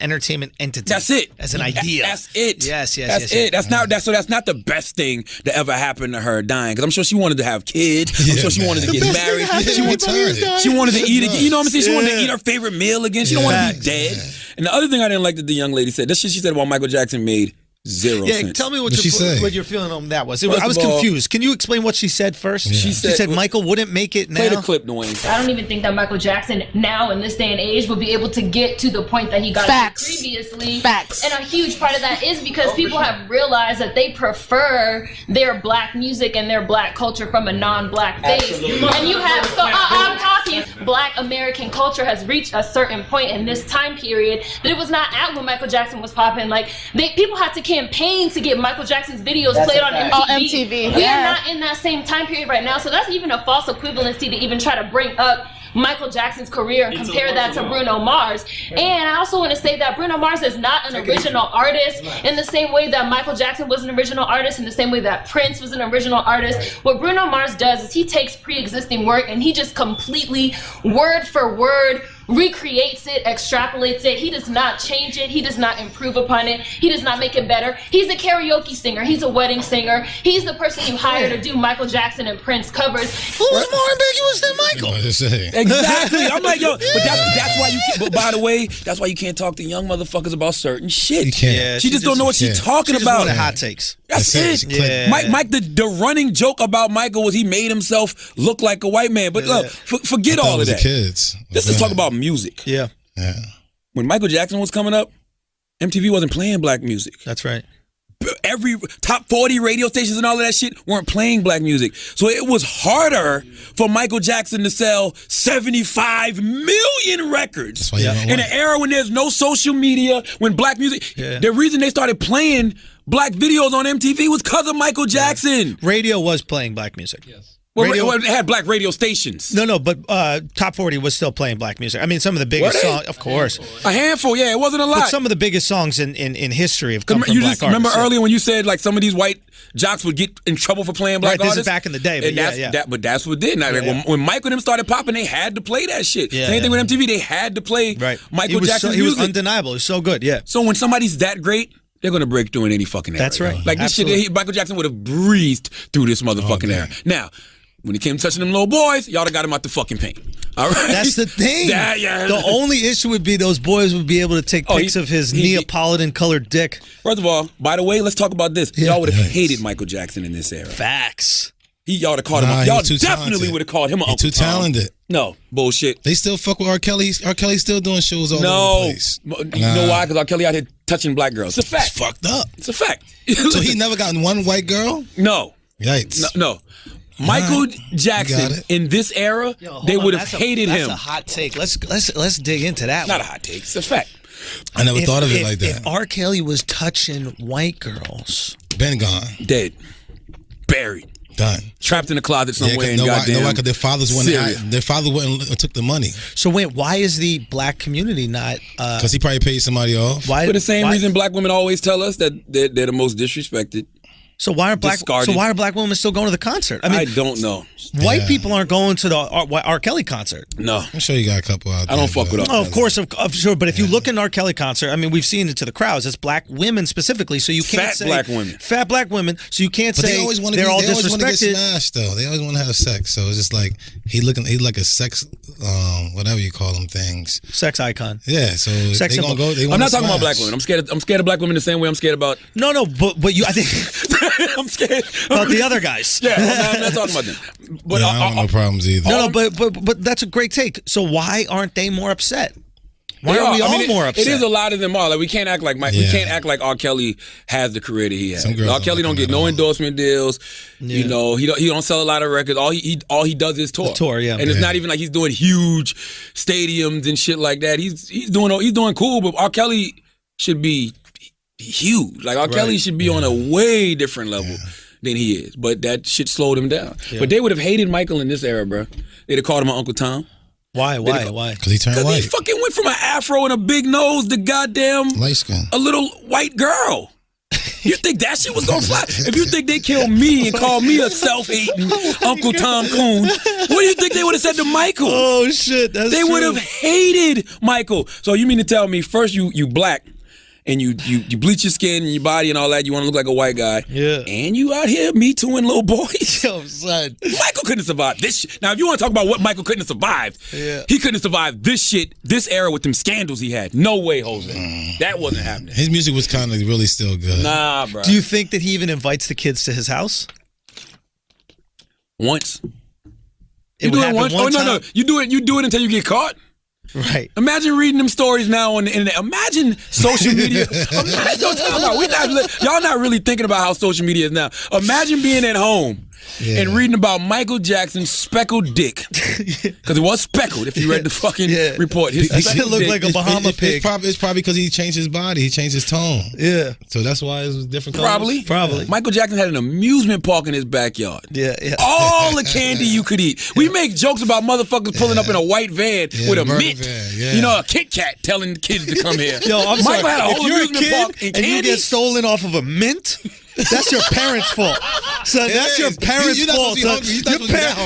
entertainment entity. That's it. As an idea. That's it. Yes. That's it. That's not the best thing that ever happened to her dying. Because I'm sure she wanted to have kids. I'm sure she wanted to get married. She wanted to eat again. You know what I'm saying? She wanted to eat her favorite meal again. She don't want to be dead. And the other thing I didn't like that the young lady said, this shit she said about Michael Jackson made zero sense. Tell me what your feeling on that was. I was confused. Can you explain what she said first? Yeah. She said Michael wouldn't make it now. Play the clip, Dwayne. I don't even think that Michael Jackson now in this day and age will be able to get to the point that he got to previously. Facts. And a huge part of that is because people have realized that they prefer their black music and their black culture from a non-black base. And you have, I'm talking, black American culture has reached a certain point in this time period that it was not at when Michael Jackson was popping. Like, people had to campaign to get Michael Jackson's videos played on MTV. We are not in that same time period right now, so that's even a false equivalency to even try to bring up Michael Jackson's career and compare that to Bruno Mars. And I also want to say that Bruno Mars is not an original artist in the same way that Michael Jackson was an original artist, in the same way that Prince was an original artist. What Bruno Mars does is he takes pre-existing work and he just completely, word for word, recreates it, extrapolates it. He does not change it. He does not improve upon it. He does not make it better. He's a karaoke singer. He's a wedding singer. He's the person you hire to do Michael Jackson and Prince covers. Who's more ambiguous than Michael? Exactly. I'm like, yo, but that's why you can't, but by the way, that's why you can't talk to young motherfuckers about certain shit. You can't. Yeah, she just don't know what she's talking about. Just hot takes. That's it. Yeah. Mike, the running joke about Michael was he made himself look like a white man. But look, forget all of that. Kids. This is talk about music. Yeah. When Michael Jackson was coming up, MTV wasn't playing black music. That's right. Every top 40 radio stations and all of that shit weren't playing black music. So it was harder for Michael Jackson to sell 75 million records in an era when there's no social media, when black music, the reason they started playing black videos on MTV was because of Michael Jackson. Radio was playing black music. Yes. Well, it had black radio stations. No, but Top 40 was still playing black music. I mean, some of the biggest songs, of course. A handful, it wasn't a lot. But some of the biggest songs in history have come from black artists. Remember earlier when you said like some of these white jocks would get in trouble for playing black artists? This is back in the day. But that's what did. When Michael and them started popping, they had to play that shit. Same thing with MTV. They had to play Michael Jackson's music. He was undeniable. He was so good, So when somebody's that great, they're going to break through in any fucking era. That's right. Like this shit, Michael Jackson would have breezed through this motherfucking era. Now, When he came touching them little boys, y'all done got him out the fucking paint. All right? That's the thing. The only issue would be those boys would be able to take pics of his Neapolitan-colored dick. First of all, by the way, let's talk about this. Y'all would have hated Michael Jackson in this era. Facts. Y'all would have called him. Y'all definitely would have called him Uncle Too talented. No, bullshit. They still fuck with R. Kelly. R. Kelly's still doing shows all over the place. You know why? Because R. Kelly out here touching black girls. It's a fact. It's fucked up. It's a fact. So he never gotten one white girl? No. Yikes. No. Michael Jackson in this era, they would have hated him. That's a hot take. Let's dig into that. Not a hot take. It's a fact. I never thought of it like that. If R. Kelly was touching white girls, been gone, dead, buried, done, trapped in a closet somewhere. No, because their fathers wouldn't. Their father wouldn't took the money. So wait, why is the black community not? Because he probably paid somebody off. Why? For the same reason black women always tell us that they're the most disrespected. So why are black women still going to the concert? I mean, I don't know. White people aren't going to the R. Kelly concert. No, I'm sure you got a couple out there. I don't fuck with. Oh, of course, sure. But if you look in R. Kelly concert, I mean, we've seen it to the crowds. It's black women specifically, so you can't say black women, fat black women. So you can't say they always want to they're all They always want to get disrespected. smashed, though. They always want to have sex. So it's just like he's like a sex, whatever you call them things, sex icon. Yeah. So sex they gonna go. I'm not talking about black women. I'm scared of black women the same way I'm scared about. No, but you. I think I'm scared about the other guys. Yeah, I'm not talking about them. But I don't have no problems either. No, but that's a great take. So why aren't they more upset? Why are we all more upset? It is a lot of them all. Like we can't act like we can't act like R. Kelly has the career that he has. R. Kelly don't get no endorsement deals. Yeah. You know, he don't sell a lot of records. All he does is tour. Yeah. And it's not even like he's doing huge stadiums and shit like that. He's doing cool, but R. Kelly should be huge. Like R. Kelly should be on a way different level than he is. But that shit slowed him down. Yeah. But they would have hated Michael in this era, bro. They'd have called him Uncle Tom. Why? Because he turned white. He fucking went from an afro and a big nose to goddamn light skin, a little white girl. You think that shit was gonna fly? If you think they killed me and called me a self-hating Uncle Tom Coon, what do you think they would have said to Michael? Oh shit, they would have hated Michael. So you mean to tell me first you black and you bleach your skin and your body and all that, you want to look like a white guy, and you out here me tooing little boys? Yo, son. Michael couldn't have survived this shit. Now if you want to talk about what Michael couldn't have survived, he couldn't have survived this shit, this era with them scandals he had. No way, Jose. That wasn't happening. His music was kind of really still good. Nah, bro. Do you think that he even invites the kids to his house? Once. You do it once? Oh no. You do it until you get caught. Right. Imagine reading them stories now on the internet. Imagine social media. Y'all not really thinking about how social media is now. Imagine being at home and reading about Michael Jackson's speckled dick. Because it was speckled if you read the fucking report. He looked like a Bahama pig. It's probably because he changed his body. He changed his tone. Yeah. So that's why it was different colors. Probably. Michael Jackson had an amusement park in his backyard. Yeah. All the candy you could eat. We make jokes about motherfuckers pulling up in a white van with a mint. You know, a Kit Kat telling the kids to come here. Yo, I'm Michael sorry. had a whole if you're a amusement kid park and you get stolen off of a mint, that's your parents' fault. So that's your parents' fault.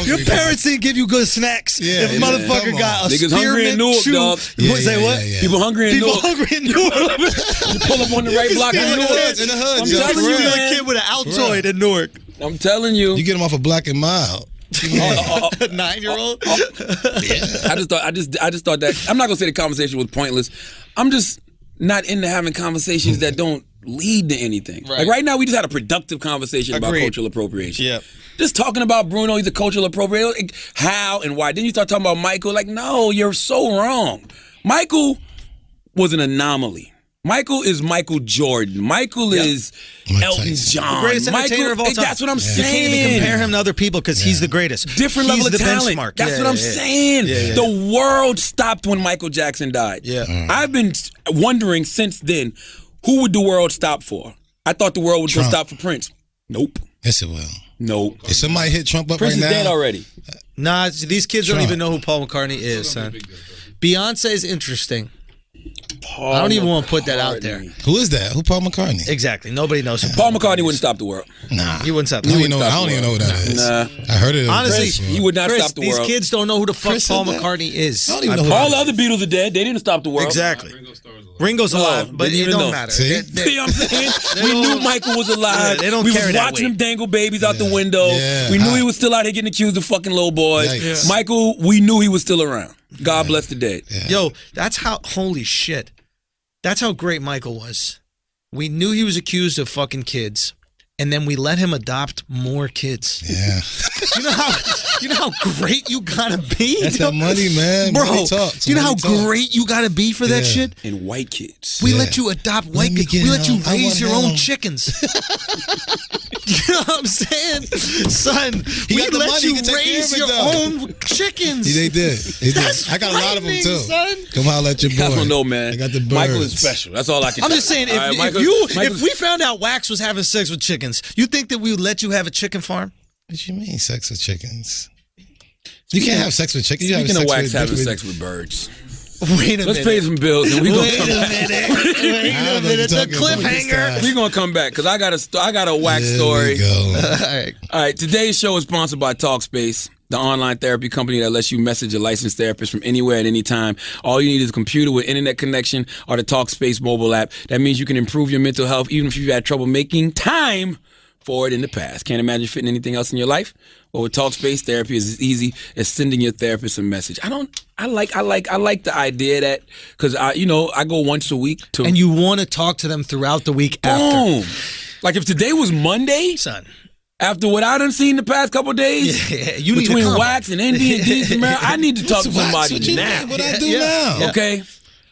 Your parents didn't give you good snacks. If a motherfucker got a niggas hungry in Newark, dog. Say what? People hungry in Newark. You pull up on the right block in Newark. In the hood. I'm telling you, a kid with an Altoid in Newark. I'm telling you. You get him off a Black and Mild. 9-year-old. I just thought that I'm not gonna say the conversation was pointless. I'm just not into having conversations that don't lead to anything. Like right now, we just had a productive conversation about cultural appropriation. Yeah. Just talking about Bruno, he's a cultural appropriator. How and why? Then you start talking about Michael. Like, no, you're so wrong. Michael was an anomaly. Michael is Michael Jordan. Michael is Elton John. The greatest entertainer of all time. That's what I'm saying. You can't even compare him to other people because he's the greatest. Different level of talent. Benchmark. That's what I'm saying. The world stopped when Michael Jackson died. I've been wondering since then, who would the world stop for? I thought the world would just stop for Prince. Nope. Yes, it will. Nope. If somebody hit Trump up Prince right now. Prince is dead already. Nah, these kids don't even know who Paul McCartney is, son. Beyonce is interesting. I don't even want to put that out there. Who is that? Who Paul McCartney? Exactly. Nobody knows who Paul McCartney wouldn't stop the world. Nah. He wouldn't stop the I world. don't even know who that is. Nah. I heard it. Honestly, he would not stop the these world. kids don't know who the fuck Chris Paul said that? McCartney is. I don't even know who All that the other Beatles are dead. They didn't stop the world. Exactly. Ringo's alive, but didn't it even don't know. matter. See? See what I'm saying? We knew Michael was alive. Yeah, they don't we carry was that watching weight. him dangle babies out the window. Yeah. We knew he was still out here getting accused of fucking little boys. Yikes. Michael, we knew he was still around. God bless the dead. Yeah. Yo, that's how, holy shit. That's how great Michael was. We knew he was accused of fucking kids, and then we let him adopt more kids. Yeah. You know how great you gotta be? That's that money, man. Bro, Money talks. you know how Money talks. great you gotta be for that Yeah. shit? And white kids. We Yeah. let you adopt white me kids. get We let you him. I raise want your own him. chickens. You know what I'm saying? Son, He we got the let money. He you can take care raise of it, your though. own chickens. They did. They did. That's I got a lot of them too. frightening, son. Come holler at your boy. I don't know, man. I got the birds. Michael is special. That's all I can I'm tell just saying, you. All right, if Michael's- we found out Wax was having sex with chickens, you think that we would let you have a chicken farm? What you mean, sex with chickens? You can't have sex with chickens. You have Speaking of sex Wax with having different- sex with birds. Wait a Let's minute. pay some bills and we gonna Wait come a back. minute. Wait I a don't know minute. what The you're talking about. cliffhanger. We're gonna come back because I got a Wax There story. we go. All right. All right, today's show is sponsored by Talkspace, the online therapy company that lets you message a licensed therapist from anywhere at any time. All you need is a computer with internet connection or the Talkspace mobile app. That means you can improve your mental health even if you've had trouble making time for it in the past. Can't imagine fitting anything else in your life? Well, with Talkspace, therapy is as easy as sending your therapist a message. I like the idea that, because I go once a week to, And you want to talk to them throughout the week after. boom. Like if today was Monday, Son. after what I done seen the past couple of days, Yeah, you need to between come. Wax and Indy and Dean Samara, I need to talk to Wax, somebody what you now. mean? What I do Yeah. now? Yeah. Okay,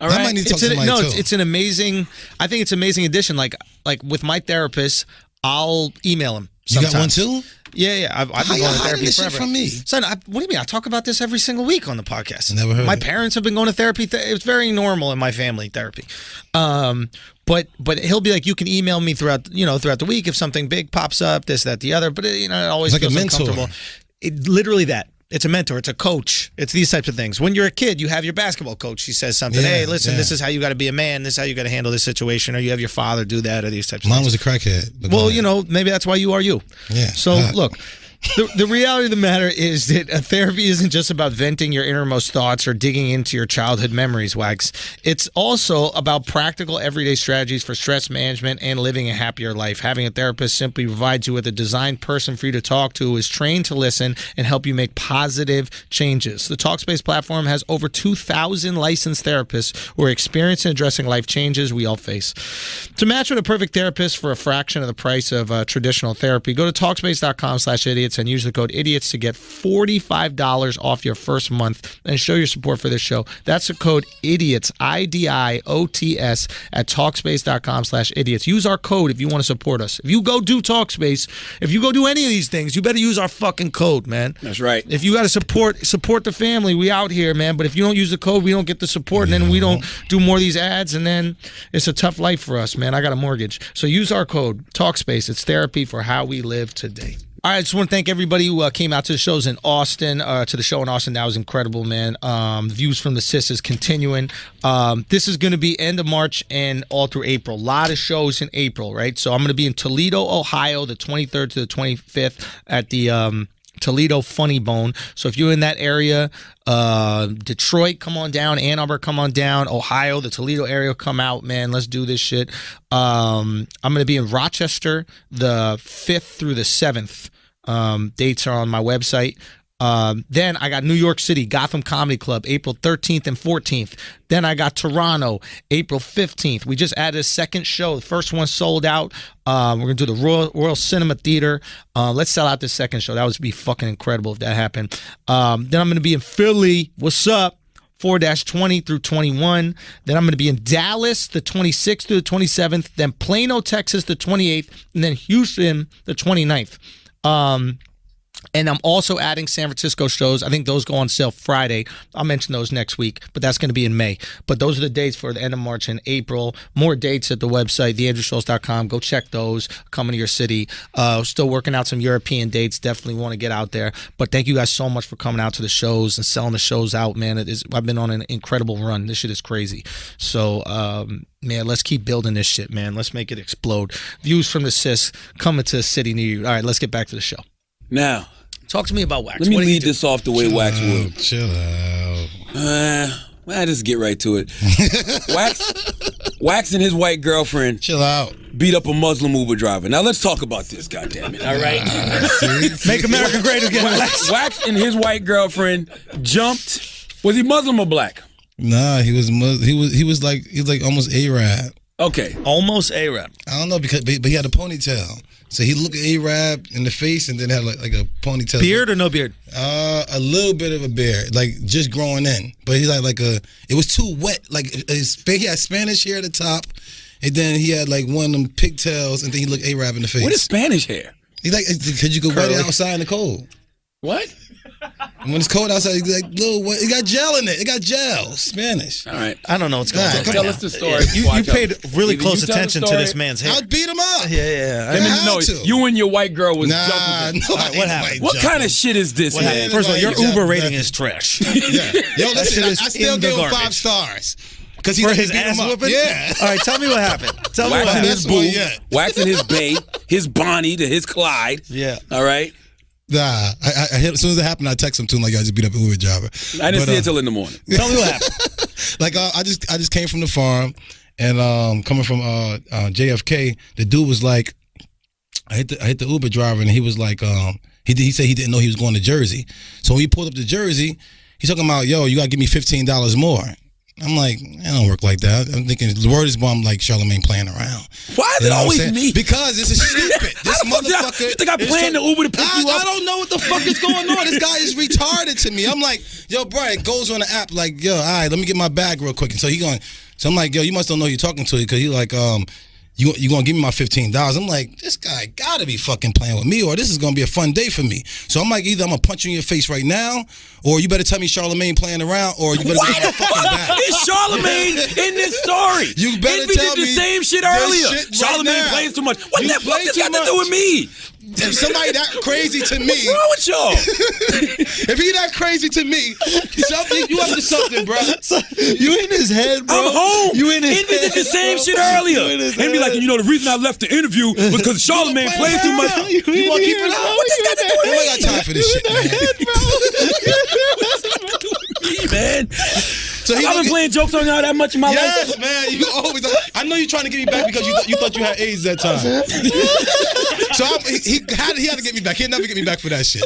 all I right. might need to talk to somebody too. It's an amazing. I think it's an amazing addition. Like with my therapist, I'll email him. You got one sometimes. too? Yeah. I've How been you going to hiding therapy this shit forever. from me? Son, what do you mean? I talk about this every single week on the podcast. Never heard My it. parents have been going to therapy. It's very normal in my family, therapy. But he'll be like, you can email me throughout the week if something big pops up, this, that, the other. But it always It's like a feels mentor. uncomfortable. Literally that. It's a mentor. It's a coach. It's these types of things. When you're a kid, you have your basketball coach. He says something. Yeah, Hey, listen, yeah. this is how you got to be a man. This is how you got to handle this situation. Or you have your father do that, or these types of Mine things. was a crackhead. but Well, go ahead. maybe that's why you are you. Yeah. So look, the reality of the matter is that therapy isn't just about venting your innermost thoughts or digging into your childhood memories, Wags. It's also about practical everyday strategies for stress management and living a happier life. Having a therapist simply provides you with a designed person for you to talk to who is trained to listen and help you make positive changes. The Talkspace platform has over 2,000 licensed therapists who are experienced in addressing life changes we all face. To match with a perfect therapist for a fraction of the price of traditional therapy, go to Talkspace.com/idiots and use the code idiots to get $45 off your first month and show your support for this show. That's the code idiots, IDIOTS, at Talkspace.com/idiots. Use our code if you want to support us. If you go do Talkspace, if you go do any of these things, you better use our fucking code, man. That's right. If you got to support the family, we out here, man. But if you don't use the code, we don't get the support, and then we don't do more of these ads, and then it's a tough life for us, man. I got a mortgage. So use our code, Talkspace. It's therapy for how we live today. All right, I just want to thank everybody who came out to the shows in Austin, to the show in Austin. That was incredible, man. The Views from the Sis is continuing. This is going to be end of March and all through April. A lot of shows in April, right? So I'm going to be in Toledo, Ohio, the 23rd to the 25th at the Toledo Funny Bone. So if you're in that area, Detroit, come on down. Ann Arbor, come on down. Ohio, the Toledo area, come out, man. Let's do this shit. I'm going to be in Rochester the 5th through the 7th. Dates are on my website. Then I got New York City, Gotham Comedy Club, April 13th and 14th. Then I got Toronto, April 15th. We just added a second show. The first one sold out. We're going to do the Royal Cinema Theater. Let's sell out this second show. That would be fucking incredible if that happened. Then I'm going to be in Philly. What's up? 4-20 through 21. Then I'm going to be in Dallas the 26th through the 27th. Then Plano, Texas the 28th. And then Houston the 29th. And I'm also adding San Francisco shows. I think those go on sale Friday. I'll mention those next week, but that's going to be in May. But those are the dates for the end of March and April. More dates at the website, theandrewschultz.com. Go check those. Coming to your city. Still working out some European dates. Definitely want to get out there. But thank you guys so much for coming out to the shows and selling the shows out, man. I've been on an incredible run. This shit is crazy. So, man, let's keep building this shit, man. Let's make it explode. Views from the Sis coming to a city near you. All right, let's get back to the show. Now, talk to me about Wax. Let me lead this off the way Wax would. Chill out. I just get right to it. Wax and his white girlfriend. Chill out. Beat up a Muslim Uber driver. Now let's talk about this. Goddammit! All right. Make America great again. Wax and his white girlfriend jumped. Was he Muslim or black? Nah, he was like almost Arab. Okay, almost Arab. I don't know but he had a ponytail. So he looked at Arab in the face and then had like a ponytail. Beard or no beard? A little bit of a beard, like just growing in. But he's it was too wet. Like he had Spanish hair at the top, and then he had like one of them pigtails, and then he looked Arab in the face. What is Spanish hair? He's like, because you could wet it outside in the cold. What? When it's cold outside, it's like it got gel in it. It got gel. Spanish. All right. I don't know what's going on. Tell us the story. You paid really close attention to this man's hair. I beat him up. Yeah. You and your white girl was jumping. What happened? What kind of shit is this, man? First of all, your Uber rating is trash. Yeah. Yo, listen, I still give him 5 stars. Because for his ass whooping? Yeah. All right, tell me what happened. Tell me what happened. His boo, waxing his bae, his Bonnie to his Clyde. Yeah. All right. Nah, I hit, as soon as it happened, I text him to him like, I just beat up an Uber driver. I didn't see it till in the morning. Tell me what happened. Like I just came from the farm, and coming from JFK, the dude was like, I hit the Uber driver, and he was like, he said he didn't know he was going to Jersey. So when he pulled up to Jersey, he's talking about, yo, you gotta give me $15 more. I'm like, it don't work like that. I'm thinking the word is bomb, like Charlemagne playing around. Why is it always me? Because this is stupid. This motherfucker. You think I planned the Uber to pick you up? I don't know what the fuck is going on. This guy is retarded to me. I'm like, yo, bro, it goes on the app like, yo, all right, let me get my bag real quick. And so I'm like, yo, you must don't know who you're talking to, because he like, you gonna give me my $15? I'm like, this guy gotta be fucking playing with me, or this is gonna be a fun day for me. So I'm like, either I'm gonna punch you in your face right now, or you better tell me Charlemagne playing around, or you better get my fucking back. Is Charlemagne in this story? You better Envy tell did the me same shit earlier. Shit Charlemagne right plays too much. What the fuck this got to do with me? If somebody that crazy to me, what's wrong with y'all? If he that crazy to me, you up to something, bro. You in his head, bro. I'm home. You in his Envy head, did the same bro. shit earlier. Envy like, the reason I left the interview was because Charlemagne plays too much. You want to keep it out? What this got to do with me? I got time for this shit, man. So I've been playing jokes on y'all that much in my life. Yes, man. You always. I know you're trying to get me back because you thought you had AIDS that time. So he had to get me back. He'll never get me back for that shit.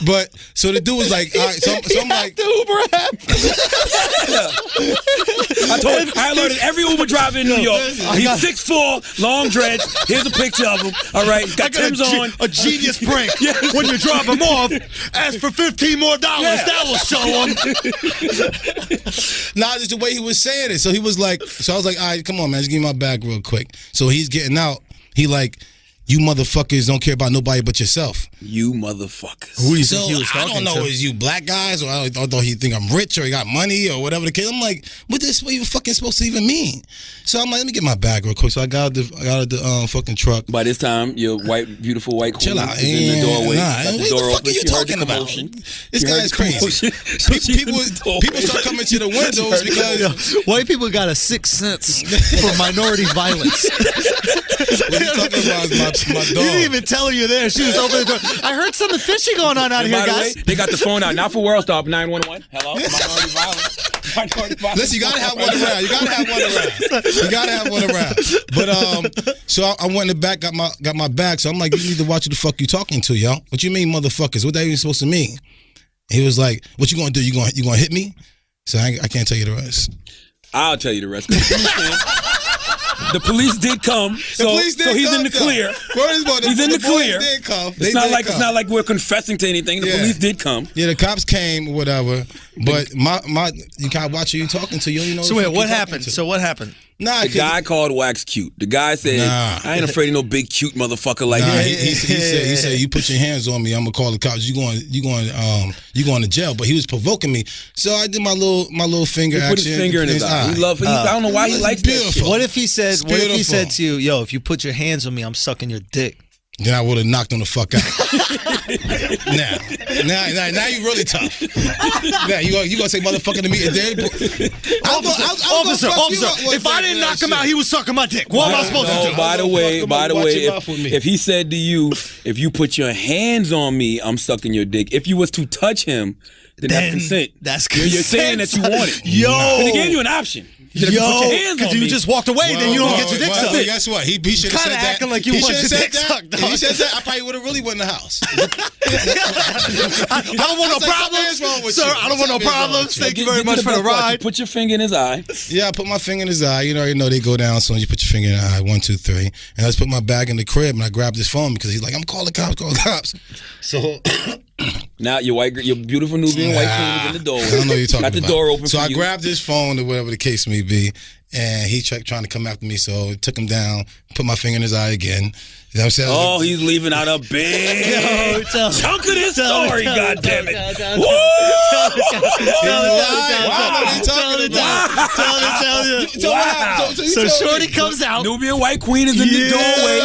But so the dude was like, all right. So I'm like, the Uber app. I alerted every Uber driver in New York. He's 6'4", long dreads. Here's a picture of him. All right, he's got Tim's on. A genius prank. When you drop him off, ask for $15 more. That will show him. Nah, just the way he was saying it. So he was like, so I was like, all right, come on, man, just give me my bag real quick. So he's getting out. He like, you motherfuckers don't care about nobody but yourself. You motherfuckers. Who do you think he was talking to? I don't know, is you black guys, or I thought he think I'm rich or he got money or whatever the case. I'm like, what you fucking supposed to even mean? So I'm like, let me get my bag real quick. So I got out the fucking truck. By this time, your beautiful white queen is in the doorway. What the fuck are you talking about? This guy is crazy. People start coming to the windows because white people got a sixth sense for minority violence. What you talking about is my dog. He didn't even tell her you're there. She was opening the door. I heard something fishy going on out here, guys. They got the phone out. Not for World Star, 911. Hello? Minority violence. Listen, you gotta have one around. You gotta have one around. But so I went in the back, got my bag. So I'm like, you need to watch who the fuck you talking to, yo. What you mean, motherfuckers? What that even supposed to mean? He was like, what you gonna do? You gonna hit me? So I can't tell you the rest. I'll tell you the rest. The police did come, so he's in the clear. He's in the clear. It's not like we're confessing to anything. The police did come. Yeah, the cops came, whatever. But you can't watch who you talking to. You don't know. So wait, what happened? So what happened? Nah, the guy called Wax cute. The guy said, I ain't afraid of no big cute motherfucker like that. He said, you put your hands on me, I'm gonna call the cops. You going to jail. But he was provoking me, so I did my little finger action. Put his finger in his eye. I don't know why he likes that shit. What if he said to you, yo, if you put your hands on me, I'm sucking your dick? Then I would have knocked him the fuck out. Now you really tough. Now you gonna say motherfucker to me? Officer, if I didn't knock him out, he was sucking my dick. What am I supposed to do? By the way, if he said to you, if you put your hands on me, I'm sucking your dick. If you was to touch him, then that's consent. That's consent. You're saying that you want it. Yo, but he gave you an option. Because you just walked away, then you don't get your dick sucked. Guess what? He should have said that. Acting like you want your dick sucked. He should have said I probably would have really went in the house. I don't want no problems, sir. I don't want no problems. Thank you very much for the ride. Put your finger in his eye. Yeah, I put my finger in his eye. You already know they go down. So you put your finger in the eye. 1, 2, 3. And I just put my bag in the crib and I grabbed his phone because he's like, I'm calling cops. So. Now your beautiful Nubian white queen was in the doorway. I don't know what you're talking about. Got the door open. So I grabbed his phone or whatever the case may be, and he trying to come after me. So I took him down, put my finger in his eye again. You know what I'm saying? Oh, he's leaving out a big chunk of this story. God damn it! So Shorty comes out. Nubian white queen is in the doorway.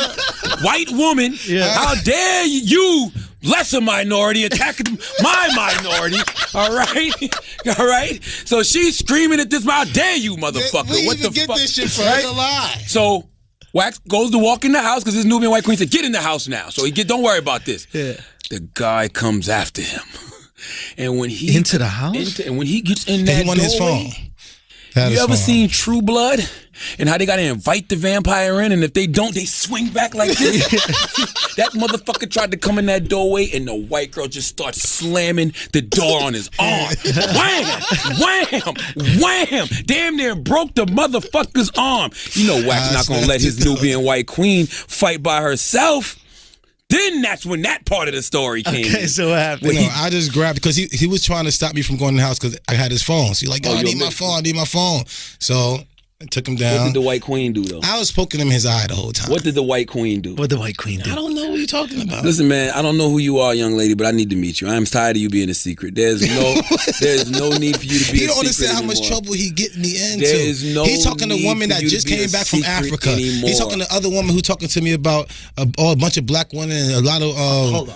White woman. How dare you? Lesser minority attacking my minority. All right. So she's screaming at this. How dare you, motherfucker? What the get fuck? This shit for a lie. So Wax goes to walk in the house because his Nubian white queen said, "Get in the house now." So don't worry about this. Yeah. The guy comes after him, and when he into the house, and when he gets in that he won his doorway, phone. You ever seen True Blood? And how they gotta invite the vampire in, and if they don't, they swing back like this. That motherfucker tried to come in that doorway, and the white girl just starts slamming the door on his arm. Wham! Wham! Damn near broke the motherfucker's arm. You know Wax not gonna let his Nubian white queen fight by herself. Then that's when that part of the story came. Okay, so what happened? I just grabbed because he was trying to stop me from going in the house because I had his phone. So he's like, I need my phone. So I took him down. What did the white queen do, though? I was poking him in his eye the whole time. What did the white queen do? I don't know what you're talking about. Listen, man, I don't know who you are, young lady, but I need to meet you. I'm tired of you being a secret. There's no need for you to be a secret. You don't understand how much trouble he getting me into. There is no He's talking to a woman that just came back from Africa. Anymore. He's talking to other woman who talking to me about a bunch of black women and a lot of. Hold on.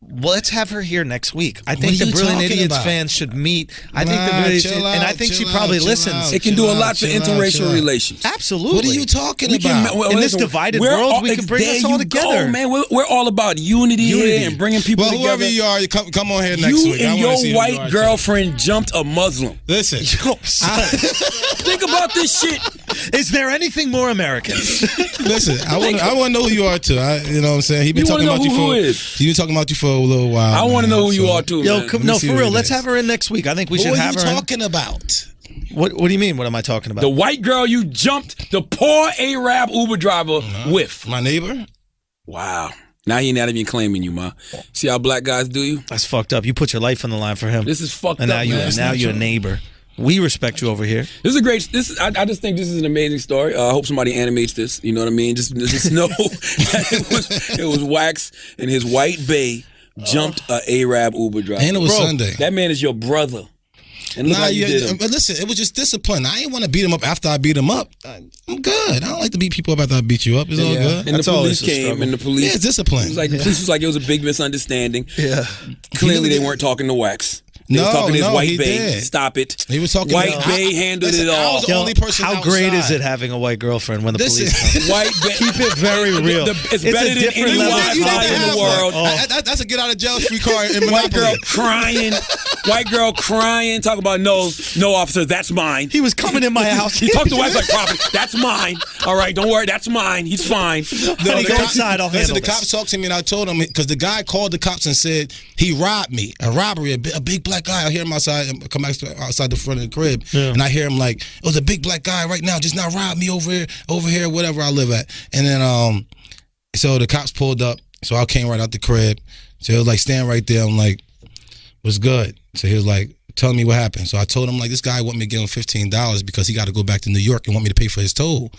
Well, let's have her here next week. I think the Brilliant Idiots fans should meet. I think the Brilliant Idiots, and I think she probably listens. It can do a lot for interracial relations. Absolutely. What are you talking about? In this divided world, we can bring us all together. Man, we're all about unity here and bringing people together. Whoever you are, come on here next week. You and your white girlfriend jumped a Muslim. Listen, think about this shit. Is there anything more American? Listen, I want to know who you are too. You know what I'm saying? He's been talking about you for. He's been talking about you for a little while. I want to know who you are too. Yo, no, for real. Let's have her in next week. I think we should have her. What are you talking about? What do you mean? What am I talking about? The white girl you jumped the poor Arab Uber driver with. My neighbor? Wow. Now he not even claiming you, ma. See how black guys do you? That's fucked up. You put your life on the line for him. This is fucked and up, man. Now you're a neighbor. We respect you over here. This is a great. I just think this is an amazing story. I hope somebody animates this. You know what I mean? Just know that it was Wax and his white bae jumped a Arab Uber driver. And it was Sunday. That man is your brother. And look how you did him. But listen, it was just discipline. I didn't want to beat him up after I beat him up. I'm good. I don't like to beat people up after I beat you up. It's all good. And the police came, and the police. Yeah, it's discipline. It was like the police was like it was a big misunderstanding. Yeah. Clearly, they weren't talking to Wax. They was talking to his white bae. Stop it. He was talking. White bae handled it all. I was the only person How outside. great is it having a white girlfriend when the police come? White bae. Keep it very real. It's better than any Wi-Fi in the world. That's a get out of jail free card in White Monopoly. girl crying. White girl crying. Talk about no officer. That's mine. He was coming in my house. He talked to Wax like property. That's mine. All right, don't worry. That's mine. He's fine. No, go inside. I'll handle the this. cops talked to me, and I told him because the guy called the cops and said he robbed me, a robbery, a big black guy. I hear him outside. Come outside the front of the crib, and I hear him like, "It was a big black guy right now, just not rob me over here, whatever I live at." And then, so the cops pulled up, so I came right out the crib. So he was like, "Stand right there." I'm like, "What's good?" So he was like, telling me what happened. So I told him, like, this guy want me to give him $15 because he got to go back to New York and want me to pay for his toll.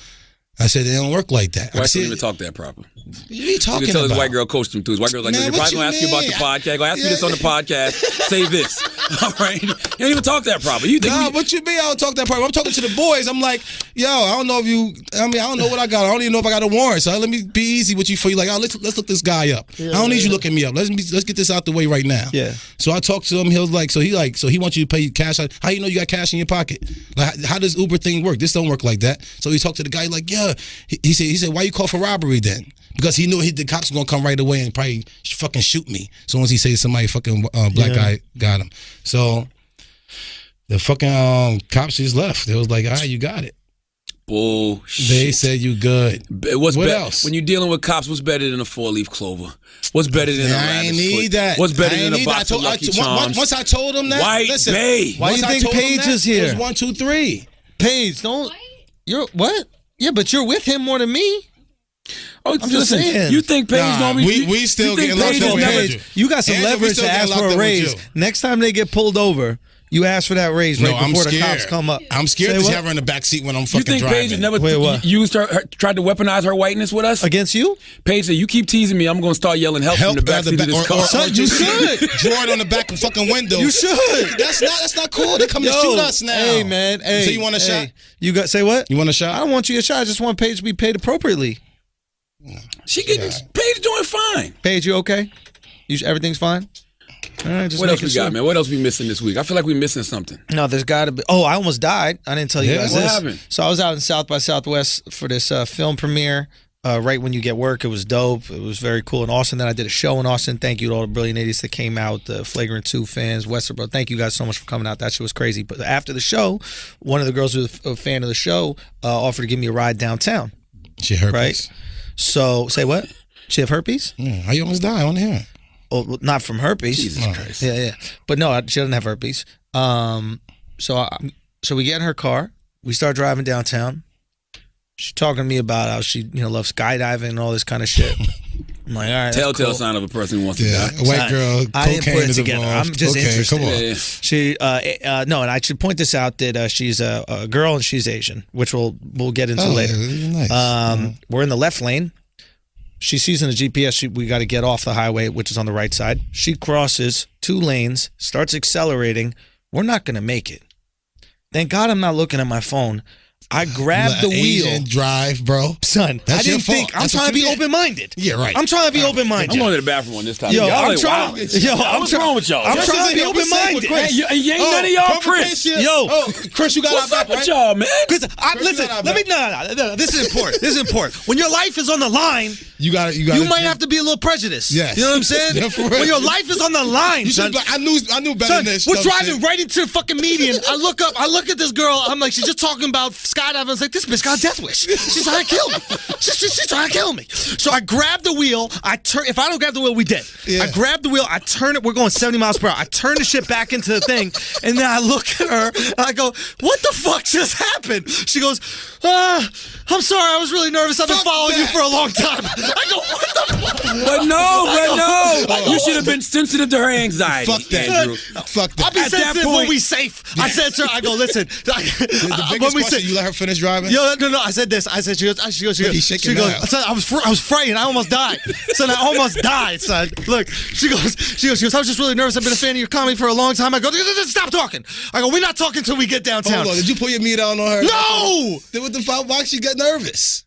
I said, it don't work like that. Why can't even talk that proper? What are you talking you tell about? His white girl coached him too. His white girl's like, Man, you're probably going to ask you about the podcast. Going to ask you this on the podcast. Say this. All right? You don't even talk that proper. You think what you mean I don't talk that proper? I'm talking to the boys. I'm like, yo, I don't know if you, I don't know what I got. I don't even know if I got a warrant. So let me be easy with you for you. Like, let's look this guy up. I don't need you looking me up. Let's get this out the way right now. Yeah. So I talked to him. He was like, so he wants you to pay cash. How you know you got cash in your pocket? Like, how does Uber thing work? This don't work like that. So he talked to the guy like, yeah. He said, why you call for robbery then? Because he knew the cops were going to come right away and probably fucking shoot me. So once he said somebody fucking black guy got him. So the fucking cops just left. They was like, all right, you got it. Bullshit. They said you good. What else? When you're dealing with cops, what's better than a 4-leaf clover? What's better than a I ain't need that. What's better than a box of Lucky Charms? Once I told him that, White listen, Bay. Why do you think Paige is here? It was 1, 2, 3. Paige, don't. You're what? Yeah, but you're with him more than me. Oh, I'm just saying. You think Paige normally? We still getting locked up with you. You got some leverage to ask for a raise. Next time they get pulled over, you ask for that raise right before the cops come up. I'm scared to have her in the back seat when I'm fucking driving. You think Paige has never used tried to weaponize her whiteness with us? Against you? Paige said, you keep teasing me, I'm going to start yelling help from the back seat of this car. Son, you should. Draw it on the back of the fucking window. You should. That's not cool. They come to shoot us now. Hey, man. Hey, so you want a shot? You got say what? You want a shot? I don't want you a shot. I just want Paige to be paid appropriately. Paige doing fine. Paige, you okay? Everything's fine? All right, just what else we got, man? What else we missing this week? I feel like we're missing something. No, there's got to be. Oh, I almost died. I didn't tell you guys what this. Happened? So I was out in South by Southwest for this film premiere. Right when you get work, it was dope. It was very cool in Austin. Then I did a show in Austin. Thank you to all the brilliant idiots that came out, the Flagrant 2 fans, Westerboro. Thank you guys so much for coming out. That shit was crazy. But after the show, one of the girls who was a fan of the show offered to give me a ride downtown. She herpes. Right? So, say what? She have herpes? How you almost die? I want to hear it. Oh, well, not from herpes. Jesus Christ. Yeah. But no, she doesn't have herpes. So we get in her car. We start driving downtown. She's talking to me about how she, loves skydiving and all this kind of shit. I'm like, all right. Telltale sign of a person who wants to die. A white girl. I didn't put it together. I'm just interested. Come on. She, no, and I should point this out that she's a girl and she's Asian, which we'll get into later. Nice. We're in the left lane. She sees in the GPS we got to get off the highway, which is on the right side. She crosses 2 lanes, starts accelerating. We're not going to make it. Thank God I'm not looking at my phone. I grabbed the wheel. Asian drive, bro. Son, I didn't think. I'm trying to be open-minded. Yeah, right. I'm trying to be open-minded. I'm going to the bathroom on this time. Yo, I'm what's wrong with y'all? I'm trying to be open-minded. Hey, you ain't none of y'all Chris. Chris, you got what's up with y'all, man? Listen, let me. No. This is important. This is important. When your life is on the line, you might have to be a little prejudiced. Yes. You know what I'm saying? Yeah, for real. When your life is on the line, son. I knew better than this. We're driving right into the fucking median. I look at this girl. I'm like, she's just talking about skydiving. I was like, this bitch got a death wish. She's trying to kill me. She's trying to kill me. So I grab the wheel. I turn. If I don't grab the wheel, we dead. Yeah. I grab the wheel. I turn it. We're going 70 miles per hour. I turn the shit back into the thing, and then I look at her and I go, "What the fuck just happened?" She goes, "I'm sorry. I was really nervous. I've been following you for a long time." I go, "What the fuck?" But no. You should have been sensitive to her anxiety. Fuck that, Andrew. Fuck that. I'll be sensitive when we safe. I said to her, I go, listen. The biggest question, you let her finish driving? No. I said this. I said, she goes. Son, I was frightened. I almost died. Son, I almost died, son. Look, she goes, I was just really nervous. I've been a fan of your comedy for a long time. I go, stop talking. I go, we're not talking until we get downtown. Hold on, did you pull your meat out on her? No! Then what the fuck? Why she get nervous?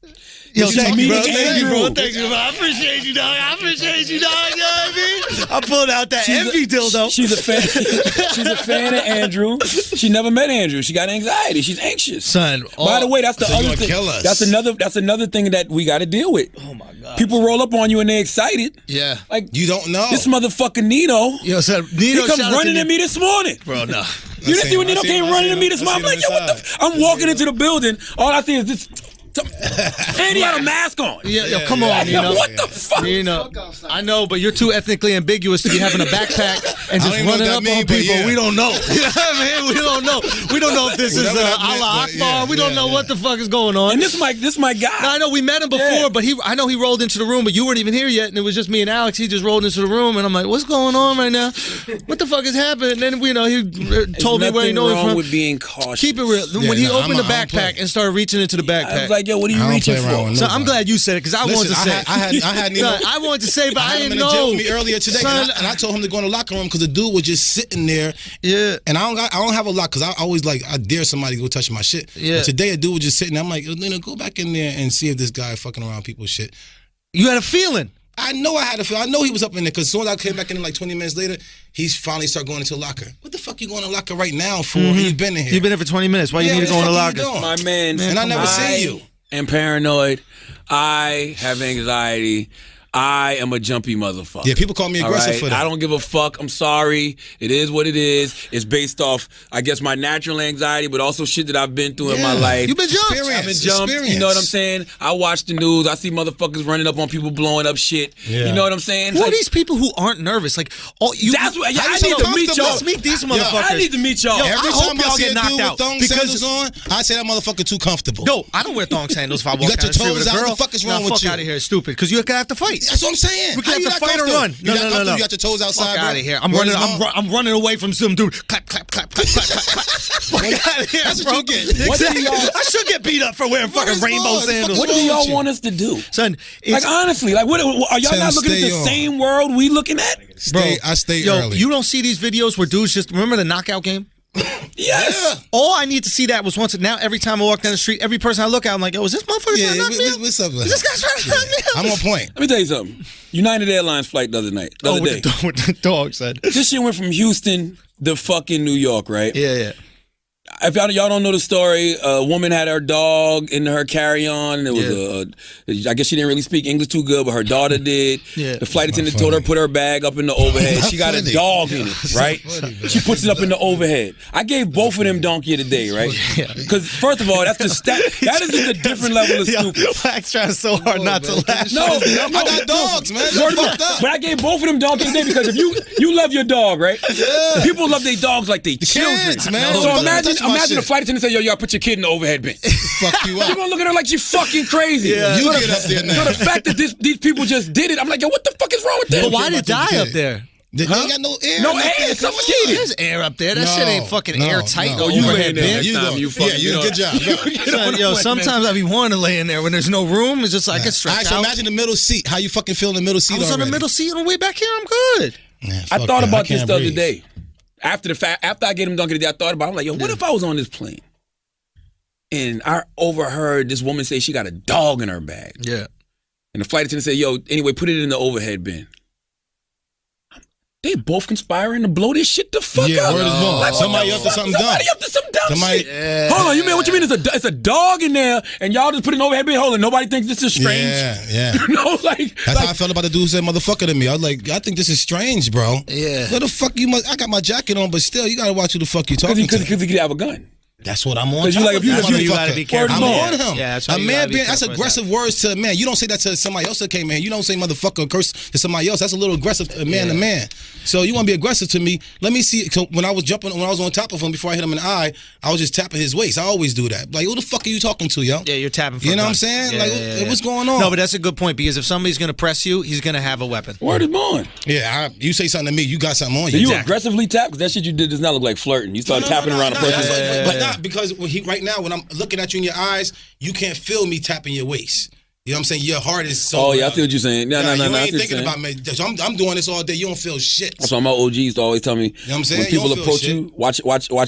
Yo, thank you, bro. Thank you, bro. I appreciate you, dog. You know what I mean? I pulled out that envy dildo. She's a fan. She's a fan of Andrew. She never met Andrew. She got anxiety. She's anxious. Son. By the way, that's the other thing. Kill us. That's another thing that we got to deal with. Oh my God. People roll up on you and they're excited. Yeah. Like you don't know. This motherfucking Nino. Yo, son. He comes running at me this morning. Bro, no. You didn't see when Nino came running at me this morning? I'm like, yo, what the? I'm walking into the building. All I see is this. And he had a mask on. Yeah, come on, you know. What the fuck? You know, I know, but you're too ethnically ambiguous to be having a backpack and just running up on people. We don't know. You know what I mean? We don't know. We don't know if this is Allah Akbar. We don't know what the fuck is going on. And this my guy. No, I know we met him before, but I know he rolled into the room, but you weren't even here yet, and it was just me and Alex. He just rolled into the room, and I'm like, what's going on right now? What the fuck is happening? And then he told me where he knows from. With being cautious. Keep it real. When he opened the backpack and started reaching into the backpack, I was like, yo, what are you reaching for? So I'm glad you said it because I wanted to say. I wanted to say, but I didn't know. I had him in the jail with me earlier today, and I told him to go in the locker room because the dude was just sitting there. Yeah. And I don't have a lot because I always I dare somebody to go touch my shit. Yeah. But today a dude was just sitting there. I'm like, go back in there and see if this guy fucking around people's shit. You had a feeling. I know I had a feeling. I know he was up in there because as soon as I came back in like 20 minutes later, he's finally started going into the locker. What the fuck you going to the locker right now for? You've been in here. You've been there for 20 minutes. Why you need to go in the locker? My man. And I never see you. I'm paranoid. I have anxiety. I am a jumpy motherfucker. Yeah, people call me aggressive for that. I don't give a fuck. I'm sorry. It is what it is. It's based off, I guess, my natural anxiety, but also shit that I've been through in my life. You've been jumped. I've been jumped. You know what I'm saying? I watch the news. I see motherfuckers running up on people blowing up shit. Yeah. You know what I'm saying? Who are these people who aren't nervous? Like, that's what I need to meet y'all. Let's meet these motherfuckers. I need to meet y'all. Every time y'all I see get a knocked dude out with thong sandals on, I say that motherfucker too comfortable. No, I don't wear thong sandals if I walk down the street with a girl. What the fuck is wrong with you? Fuck out of here, stupid. Because you have to fight. That's what I'm saying. We have to fight or run. No. You got your toes outside, fuck out of here. I'm running away from some dude. Clap. Fuck out of here, That's bro. what you get. Exactly. I should get beat up for wearing fucking rainbow sandals. What do y'all want us to do? Son, like honestly, like what are y'all not looking at the same world we looking at? I stay early. You don't see these videos where dudes just remember the knockout game? Yes. Yeah. All I need to see that was once. Now every time I walk down the street, every person I look at, I'm like, yo, is this motherfucker trying to knock me out? What's up? Is this guy trying to knock me out? I'm on point. Let me tell you something. United Airlines flight the other day. What the dog said. This shit went from Houston to fucking New York, right? Yeah. If y'all don't know the story, a woman had her dog in her carry-on, and it was I guess she didn't really speak English too good, but her daughter did. Yeah. The flight attendant told her to put her bag up in the overhead. She got a dog in it, right? She puts it up in the overhead. I gave both of them donkey of the day, right? Because first of all, that is just a different level of stupid. Wax trying so hard not to laugh. No, I got dogs, man. But I gave both of them donkey of the day because if you love your dog, right? Yeah. People love their dogs like they children. Kids, man. So imagine a flight attendant say, yo, y'all put your kid in the overhead bin. Fuck you up. You're gonna look at her like she fucking crazy. Yeah. You get up there now. So the fact that these people just did it, I'm like, yo, what the fuck is wrong with them? But why did it die up there? They ain't got no air. No air. It's suffocated. There's air up there. That shit ain't fucking airtight. No, you lay in there next time. Good job. Yo, sometimes I be wanting to lay in there when there's no room. It's just like I can stretch out. Imagine the middle seat. How you fucking feel in the middle seat? I was on the middle seat on the way back here. I'm good. Man, I thought about this the other day. After I gave him donkey today, I thought about it. I'm like, yo, what if I was on this plane and I overheard this woman say she got a dog in her bag? Yeah. And the flight attendant said, yo, anyway, put it in the overhead bin. They both conspiring to blow this shit the fuck up. Word is born. Like, somebody up to something dumb. Somebody up to some dumb shit. Yeah. Hold on, what you mean? It's a dog in there, and y'all just put it in the overhead bin? Hold on, nobody thinks this is strange. Yeah. You know, that's how I felt about the dude who said motherfucker to me. I was like, I think this is strange, bro. Yeah. What the fuck you must? I got my jacket on, but still, you gotta watch who the fuck you talking to. Because he could have a gun. That's what I'm on. Because you gotta be careful. I'm on him. Yeah, a man being that's aggressive words to a man. You don't say that to somebody else that came in. You don't say motherfucker or curse to somebody else. That's a little aggressive man to man. So you want to be aggressive to me? Let me see. When I was on top of him before I hit him in the eye, I was just tapping his waist. I always do that. Like, who the fuck are you talking to, yo? Yeah, you're tapping. You know what I'm saying? What's going on? No, but that's a good point because if somebody's gonna press you, he's gonna have a weapon. Word is born. Yeah, you say something to me, you got something on you. Did you aggressively tap? Because that shit you did does not look like flirting. You started tapping around a person. But not because right now when I'm looking at you in your eyes, you can't feel me tapping your waist. You know what I'm saying? Your heart is so. Oh yeah, I see what you're saying. No. You ain't thinking about me. So I'm doing this all day. You don't feel shit. That's why my OGs used to always tell me. You know what I'm saying? When people approach you, watch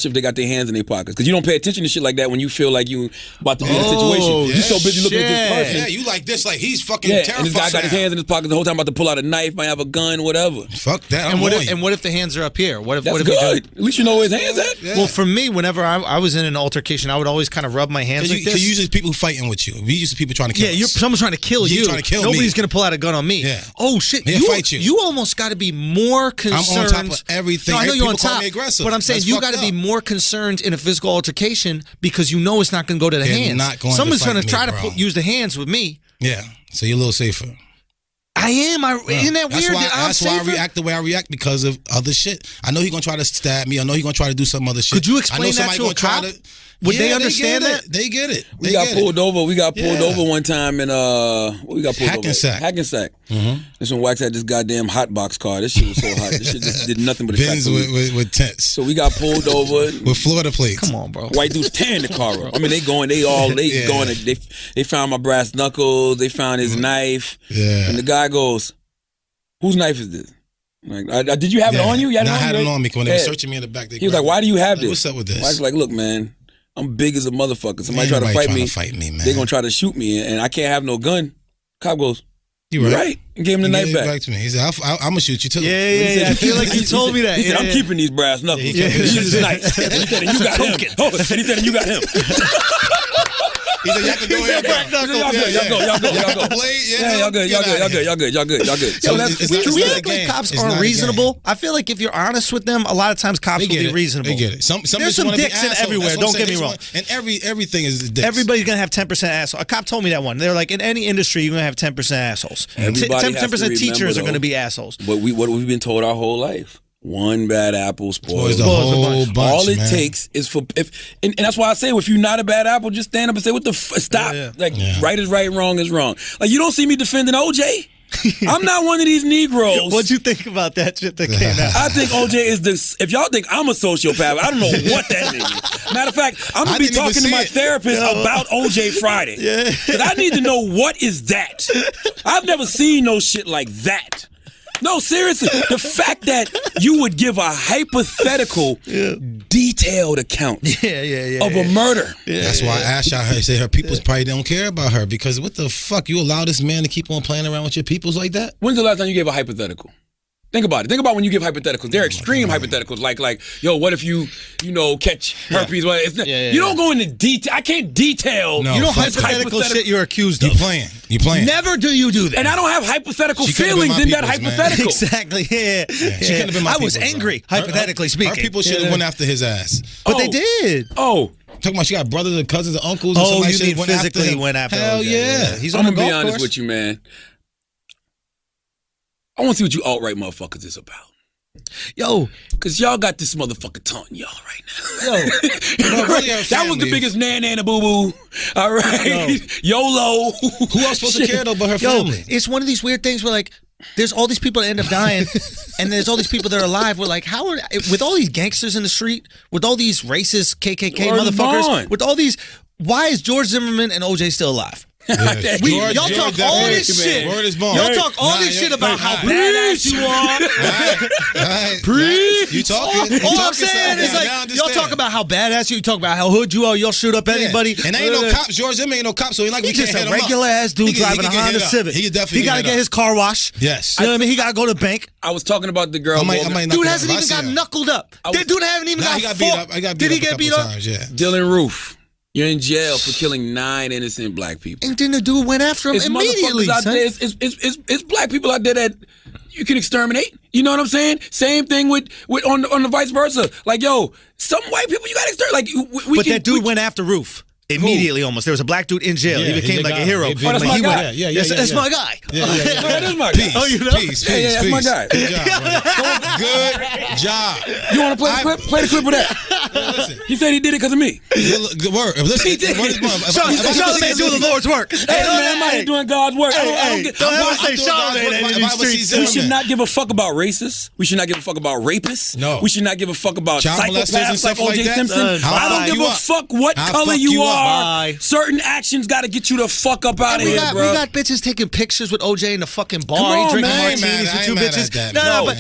if they got their hands in their pockets, because you don't pay attention to shit like that when you feel like you about to be in a situation. Yeah, You're so busy looking at this person. Yeah, you like this, like he's fucking terrified. And this guy got his hands in his pockets the whole time, about to pull out a knife, might have a gun, whatever. Fuck that. And what if the hands are up here? What if? That's what if good. At least you know where his hands at. Yeah. Well, for me, whenever I was in an altercation, I would always kind of rub my hands like this. Because usually people fighting with you. We usually people trying to kill us. someone's trying to kill you, nobody's going to pull out a gun on me. Yeah. Oh, shit. He'll fight you. You almost got to be more concerned. I'm on top of everything. No, I know you're on People call top, me aggressive. but I'm saying That's you got to be more concerned in a physical altercation because you know it's not going to go to the They're hands. not going Someone's to fight going to try me, bro. to use the hands with me. Yeah, so you're a little safer. I am. Isn't that weird? That's why I react the way I react because of other shit. I know he's gonna try to stab me. I know he's gonna try to do some other shit. Could you explain that to a cop? Would they understand that? They get it. We got pulled over. We got pulled over one time in we got pulled over. Hackensack. This one Wax had this goddamn hot box car. This shit was so hot. This shit just did nothing but Benz with tents. So we got pulled over with Florida plates. Come on, bro. White dudes tearing the car up. I mean, they going. They found my brass knuckles. They found his knife. Yeah. And the guy goes, "Whose knife is this?" Like, did you have it on you? I had it on me when they were searching me in the back. He was like, "Why do you have this? What's up with this?" I was like, "Look, man, I'm big as a motherfucker. Somebody try to fight me, man. They're gonna try to shoot me, and I can't have no gun." Cop goes, "You right?" And gave him the knife back. To me. He said, "I'm gonna shoot you too." Yeah. I feel like you told me that. He said, "I'm keeping these brass knuckles." He said, "Nice." And he said, "And you got him." And he said, "And you got him." He said, "Y'all can go here, Y'all go. Yeah, y'all good. So we act like cops aren't reasonable. I feel like if you're honest with them, a lot of times cops will be reasonable. They get it. There's some dicks in everywhere. Don't get me wrong. And everything is dicks. Everybody's gonna have 10% asshole. A cop told me that one. They're like, in any industry, you're gonna have 10% assholes. 10% teachers are gonna be assholes. But what we've been told our whole life. One bad apple spoils the whole bunch. All it takes is and that's why I say, if you're not a bad apple, just stand up and say, "What the stop?" Right is right, wrong is wrong. Like, you don't see me defending OJ. I'm not one of these Negroes. What'd you think about that shit that came out? I think OJ is this. If y'all think I'm a sociopath, I don't know what that means. Matter of fact, I'm gonna be talking to my therapist about OJ Friday. Because I need to know, what is that? I've never seen no shit like that. No, seriously. The fact that you would give a hypothetical, detailed account of a murder. That's why Ash out here say her peoples probably don't care about her, because what the fuck? You allow this man to keep on playing around with your peoples like that? When's the last time you gave a hypothetical? Think about it. Think about when you give hypotheticals. They're extreme hypotheticals. Like, yo, what if you catch herpes? Well, you don't go into detail. I can't detail. No, you don't hypothetical shit you're accused of. You playing. Never do you do that. And I don't have hypothetical feelings in that hypothetical. Exactly. Yeah. She couldn't have been my I was angry, hypothetically speaking. Her people should have went after his ass. But they did. Talking about she got brothers and cousins and uncles. And you mean physically went after him. Hell yeah. He's I'm on the gonna golf be honest course. with you, man. I want to see what you alt-right motherfuckers is about. Yo, because y'all got this motherfucker taunting y'all right now. That was the biggest nana boo-boo. All right. YOLO. Who else supposed to care though but her family? It's one of these weird things where, like, there's all these people that end up dying, and there's all these people that are alive. We're like, how are, with all these gangsters in the street, with all these racist KKK motherfuckers, with all these, why is George Zimmerman and OJ still alive? Y'all talk all this shit. Y'all talk all this shit about how badass you are. You talking? All I'm saying is, like, y'all talk about how badass you talk about how hood you are. Y'all shoot up anybody. And ain't no cops. George Zimmerman ain't no cops, so he he's just a regular ass dude driving a Honda Civic. He definitely. He gotta get his car washed. Yes. You know what I mean? He gotta go to the bank. I was talking about the girl. Dude hasn't even got knuckled up. That dude haven't even got beat up. Did he get beat up? Dylan Roof. You're in jail for killing 9 innocent black people. And then the dude went after him immediately. It's black people out there that you can exterminate. You know what I'm saying? Same thing with on the vice versa. Like, yo, some white people you got to exterminate. Like, that dude went after Roof. Immediately, almost. There was a black dude in jail. He became like a hero. That's my guy. That's my guy. That is my guy. Oh, you know? Peace. That's my guy. Good job. You want to play the clip? Play the clip of that. He said he did it because of me. Good word. Listen, he did. Charlamagne doing the Lord's work. Hey, man, I'm out here doing God's work. Don't ever say Charlamagne in these streets. We should not give a fuck about racists. We should not give a fuck about rapists. No. We should not give a fuck about psychopaths like O.J. Simpson. I don't give a fuck what color you are. Certain actions got to get you the fuck up out of here, bro. We got bitches taking pictures with OJ in the fucking bar. He drinking martinis with 2 bitches. No,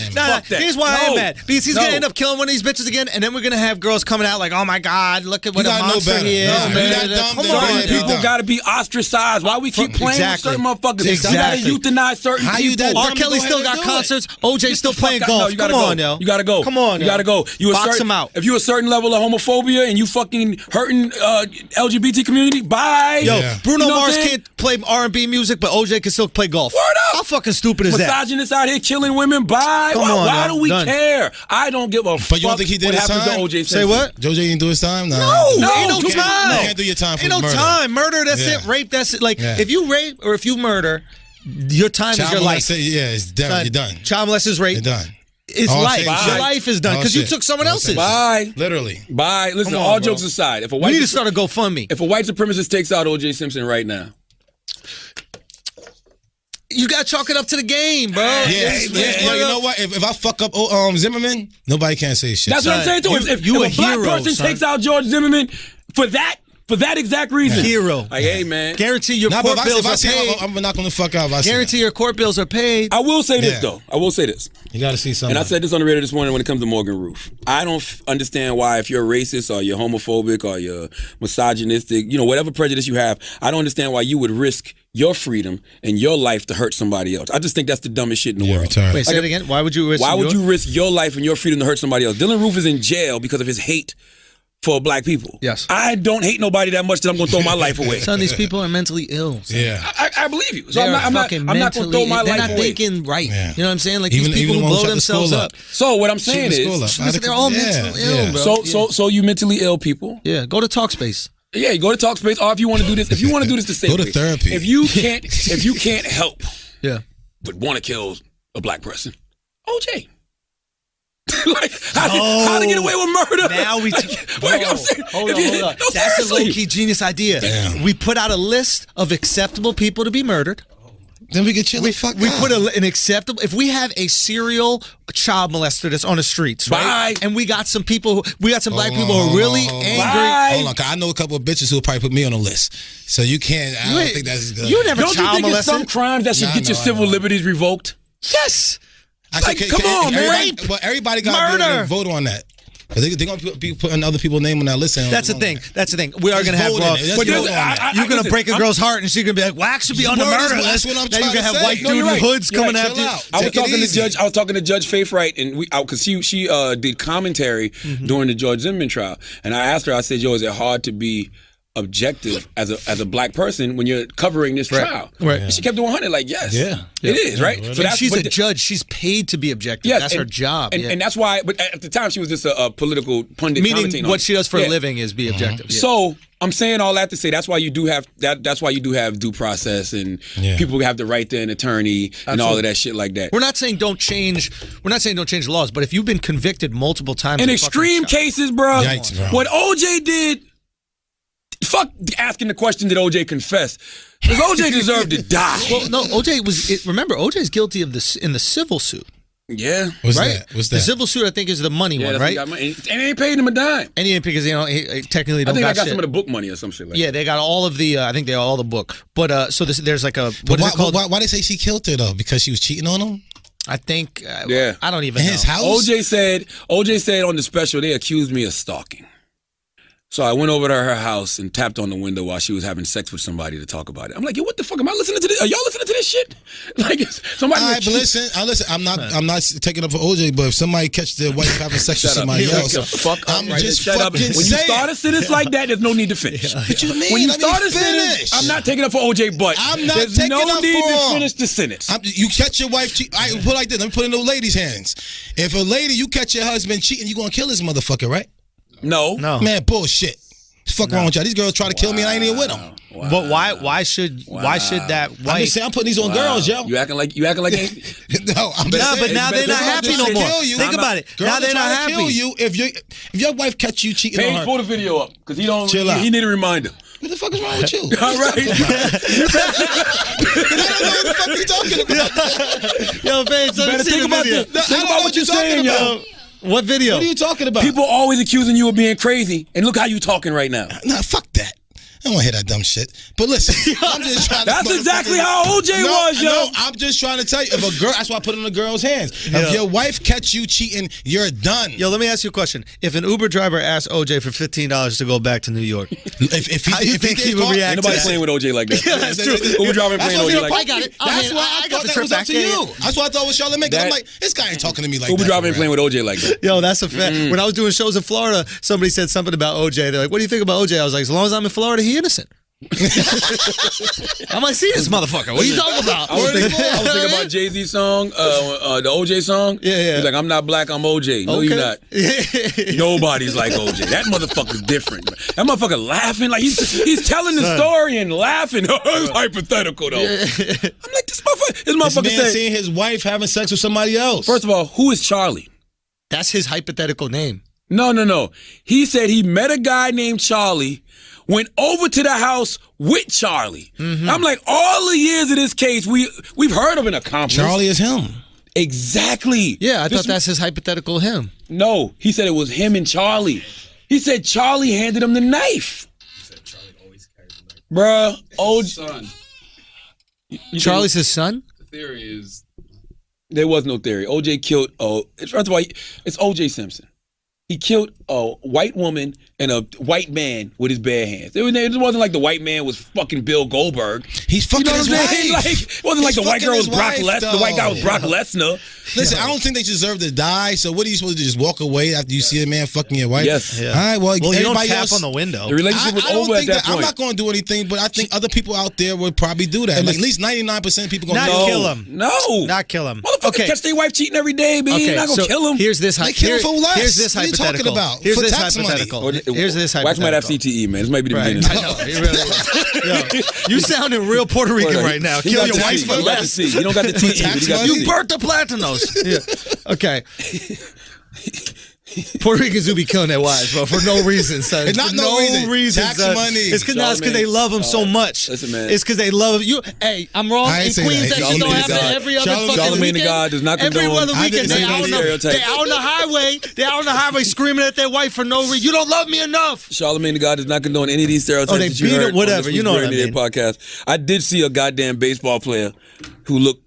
Here's why I'm mad. Because he's going to end up killing one of these bitches again, and then we're going to have girls coming out like, "Oh my God, look at what a monster he is." Come on, people got to be ostracized. Why we keep playing with certain motherfuckers? Exactly. You got to euthanize certain people. R. Kelly still got concerts. OJ still playing golf. Come on, yo. You got to go. Come on, you got to go. Box him out. If you a certain level of homophobia and you fucking hurting LGBT community, bye. Yo, Bruno Mars can't play R&B music, but OJ can still play golf. Word up. How fucking stupid is that? Misogynists out here killing women. Bye. Why do we care? I don't give a fuck. But you don't think he did what his happens time? To OJ Say what? OJ didn't do his time? No, ain't no time. You can't do your time for murder. Ain't no time. Murder, that's it. Rape, that's it. Like, if you rape or if you murder, your time is your life. Yeah, it's done. You're done. Child molestation is rape. You're done. It's life. Your life is done because you took someone else's. Bye. Literally. Bye. Listen, all jokes aside, if a white we need to start a GoFundMe. If a white supremacist takes out O.J. Simpson right now, you got to chalk it up to the game, bro. Yeah, you know what? If I fuck up Zimmerman, nobody can say shit. That's what I'm saying too. If a black person takes out George Zimmerman for that exact reason, hero. Like, hey man, guarantee your court bills are paid. I'm not going to fuck up. Guarantee your court bills are paid. I will say this though. I will say this. You got to see something. And I said this on the radio this morning when it comes to Morgan Roof. I don't understand why, if you're racist or you're homophobic or you're misogynistic, whatever prejudice you have, I don't understand why you would risk your freedom and your life to hurt somebody else. I just think that's the dumbest shit in the world. Retarded. Wait, say it again. Why would you risk? You risk your life and your freedom to hurt somebody else? Dylan Roof is in jail because of his hate for black people. Yes. I don't hate nobody that much that I'm going to throw my life away. Son, these people are mentally ill. Son. Yeah. I believe you. So I'm not going to throw my life away. They're not thinking right. Yeah. You know what I'm saying? Like these people who blow themselves up. So what I'm saying is, they're all mentally ill, bro. So you mentally ill people. Yeah, go to Talkspace. Yeah, you go to Talkspace, or if you want to do this, the same way. Go to therapy. If you can't help, but want to kill a black person, OJ. Like, how to get away with murder? Now we hold on. No, that's a low-key genius idea. Damn. We put out a list of acceptable people to be murdered. Then we get chill. We put an acceptable. If we have a serial child molester that's on the streets, right? And we got some people. We got some black people who are really angry. Hold on, 'cause I know a couple of bitches who will probably put me on the list. So you can't. I don't think that's good. You never don't child you think molested? it's some crimes that should get your civil liberties revoked? Yes. Actually, come on, man. Well, everybody got to vote on that. They're going to be putting other people's name on that list. That's the thing. That's the thing. We are going to have you're going to break a girl's heart, and she's going to be like, "Wax should be on the murder list." That's what I'm trying to say. Now you're going to have white dude in hoods coming after you. I was talking to Judge Faith Wright, and because she did commentary during the George Zimmerman trial, and I asked her. I said, "Yo, is it hard to be objective as a black person when you're covering this trial?" Right. And she kept doing 100. Like, yes, it is right. So she's a judge. She's paid to be objective. That's her job. And that's why. But at the time, she was just a political pundit. Meaning, what she does for a living is be objective. Yeah. So I'm saying all that to say that's why you do have that's why you do have due process and people have the right to an attorney and all of that shit like that. We're not saying don't change. We're not saying don't change the laws. But if you've been convicted multiple times in extreme cases, bro, yikes, bro. What OJ did. Fuck asking the question, did OJ confess? Because OJ deserved to die. Well, no, OJ was. Remember, OJ's guilty of this in the civil suit. Yeah. What's that? The civil suit, I think, is the money one, right? And they ain't paid him a dime. And he ain't because he technically don't. I think got I got shit. some of the book money or some shit like that. Yeah, they got all of the. I think they got all the book. But so there's like a. What is it called? Why they say she killed her though? Because she was cheating on him. I think. I don't even in know. His house. OJ said on the special they accused me of stalking. So I went over to her house and tapped on the window while she was having sex with somebody to talk about it. I'm like, yo, what the fuck? Am I listening to this? Are y'all listening to this shit? Like, somebody. All right, but listen. I'm not taking up for OJ, but if somebody catch their wife having sex with somebody else, I'm just fucking saying. When you start a sentence like that, there's no need to finish. What you mean? When you start a sentence, I'm not taking up for OJ, but I'm not there's taking no up need for to him. finish the sentence. You catch your wife cheating. I put it like this. Let me put it in the lady's hands. If a lady, you catch your husband cheating, you gonna kill this motherfucker, right? No. Man, bullshit. Fuck wrong with y'all. These girls try to kill me and I ain't even with them. Wow. But why should that wife? I'm just saying, I'm putting these on girls, yo. You acting like no, I'm but now they're not happy no more. Think about it. Now they're not happy. Kill you if your wife catch you cheating on her. pull the video up because he don't. Chill out. He need a reminder. What the fuck is wrong with you? All right. I don't know what the fuck you talking about. Yo, man, so better think about this. Think about what you're saying, yo. What video? What are you talking about? People always accusing you of being crazy, and look how you talking right now. Nah, fuck that. I don't want to hear that dumb shit. But listen, I'm just trying to. That's exactly how OJ was, yo. No, I'm just trying to tell you. If a girl, that's why I put it in the girl's hands. If your wife catch you cheating, you're done. Yo, let me ask you a question. If an Uber driver asked OJ for $15 to go back to New York, if he would react? Nobody playing with OJ like that. Yeah, that's true. Uber driver playing OJ like that. I got it. That's why I thought that was up to you. That's why I thought it was Charlamagne. I'm like, this guy ain't talking to me like that. Uber driver ain't playing with OJ like that. Yo, that's a fact. When I was doing shows in Florida, somebody said something about OJ. They're like, "What do you think about OJ?" I was like, "As long as I'm in Florida, he innocent." I'm like, see this motherfucker. What are you talking about? I was thinking about Jay-Z's song, the OJ song. Yeah. He's like, I'm not black, I'm OJ. No, you're not. Nobody's like OJ. That motherfucker's different. That motherfucker laughing like he's telling the story and laughing. It's hypothetical though. I'm like, this motherfucker This man said, seeing his wife having sex with somebody else. first of all, who is Charlie? That's his hypothetical name. No. He said he met a guy named Charlie, went over to the house with Charlie. I'm like, all the years of this case, we've heard of an accomplice. Charlie is him. Exactly. Yeah, I thought that's his hypothetical him. No, he said it was him and Charlie. He said Charlie handed him the knife. He said Charlie always carried the knife. Bruh, Son. Charlie's his son? The theory is there was no theory. OJ killed, first of all, it's OJ Simpson. He killed a white woman and a white man with his bare hands. It wasn't like the white man was fucking Bill Goldberg. He's fucking his wife. It wasn't like the white girl was Brock Lesnar. The white guy was Brock Lesnar. Listen, I don't think they deserve to die. So what are you supposed to do? Just walk away after you see a man fucking your wife? Yes. Yeah. All right. Well, you don't everybody tap else, on the window. The relationship was over at that point. I'm not going to do anything, but I think other people out there would probably do that. Like, at least 99% of people going to Not kill him. No. Not kill him. Motherfucker catch their wife cheating every day, man. You're not going to kill him. Here's this. They kill him for less. Here's this What are you hypothetical. talking about? Here's For this tax money. hypothetical. Here's this hypothetical. Wax might have CTE, man. This might be the beginning. I know. It really is. Yo, you sounding real Puerto Rican right now. He Kill got your the wife C. for You got the less. C. You don't got the TE, but you got the You C. burnt the platanos. Yeah. Okay. Puerto Ricans do be killing their wives, bro, for no reason, son. It's not For no reason. Tax son. money. It's because they love him so much. Listen, man. It's because they love you. Hey, I'm wrong. I In ain't say Queens, that. that shit don't Charlamagne happen God. every other fucking Charlamagne weekend. God does not condone. Every other I weekend, didn't they say out, stereotypes. they out on the highway. They out on the highway screaming at their wife for no reason. You don't love me enough. Charlamagne the God does not condone any of these stereotypes. Oh, they that you beat heard it, whatever. on this You know what I Great mean. Podcast. I did see a goddamn baseball player who looked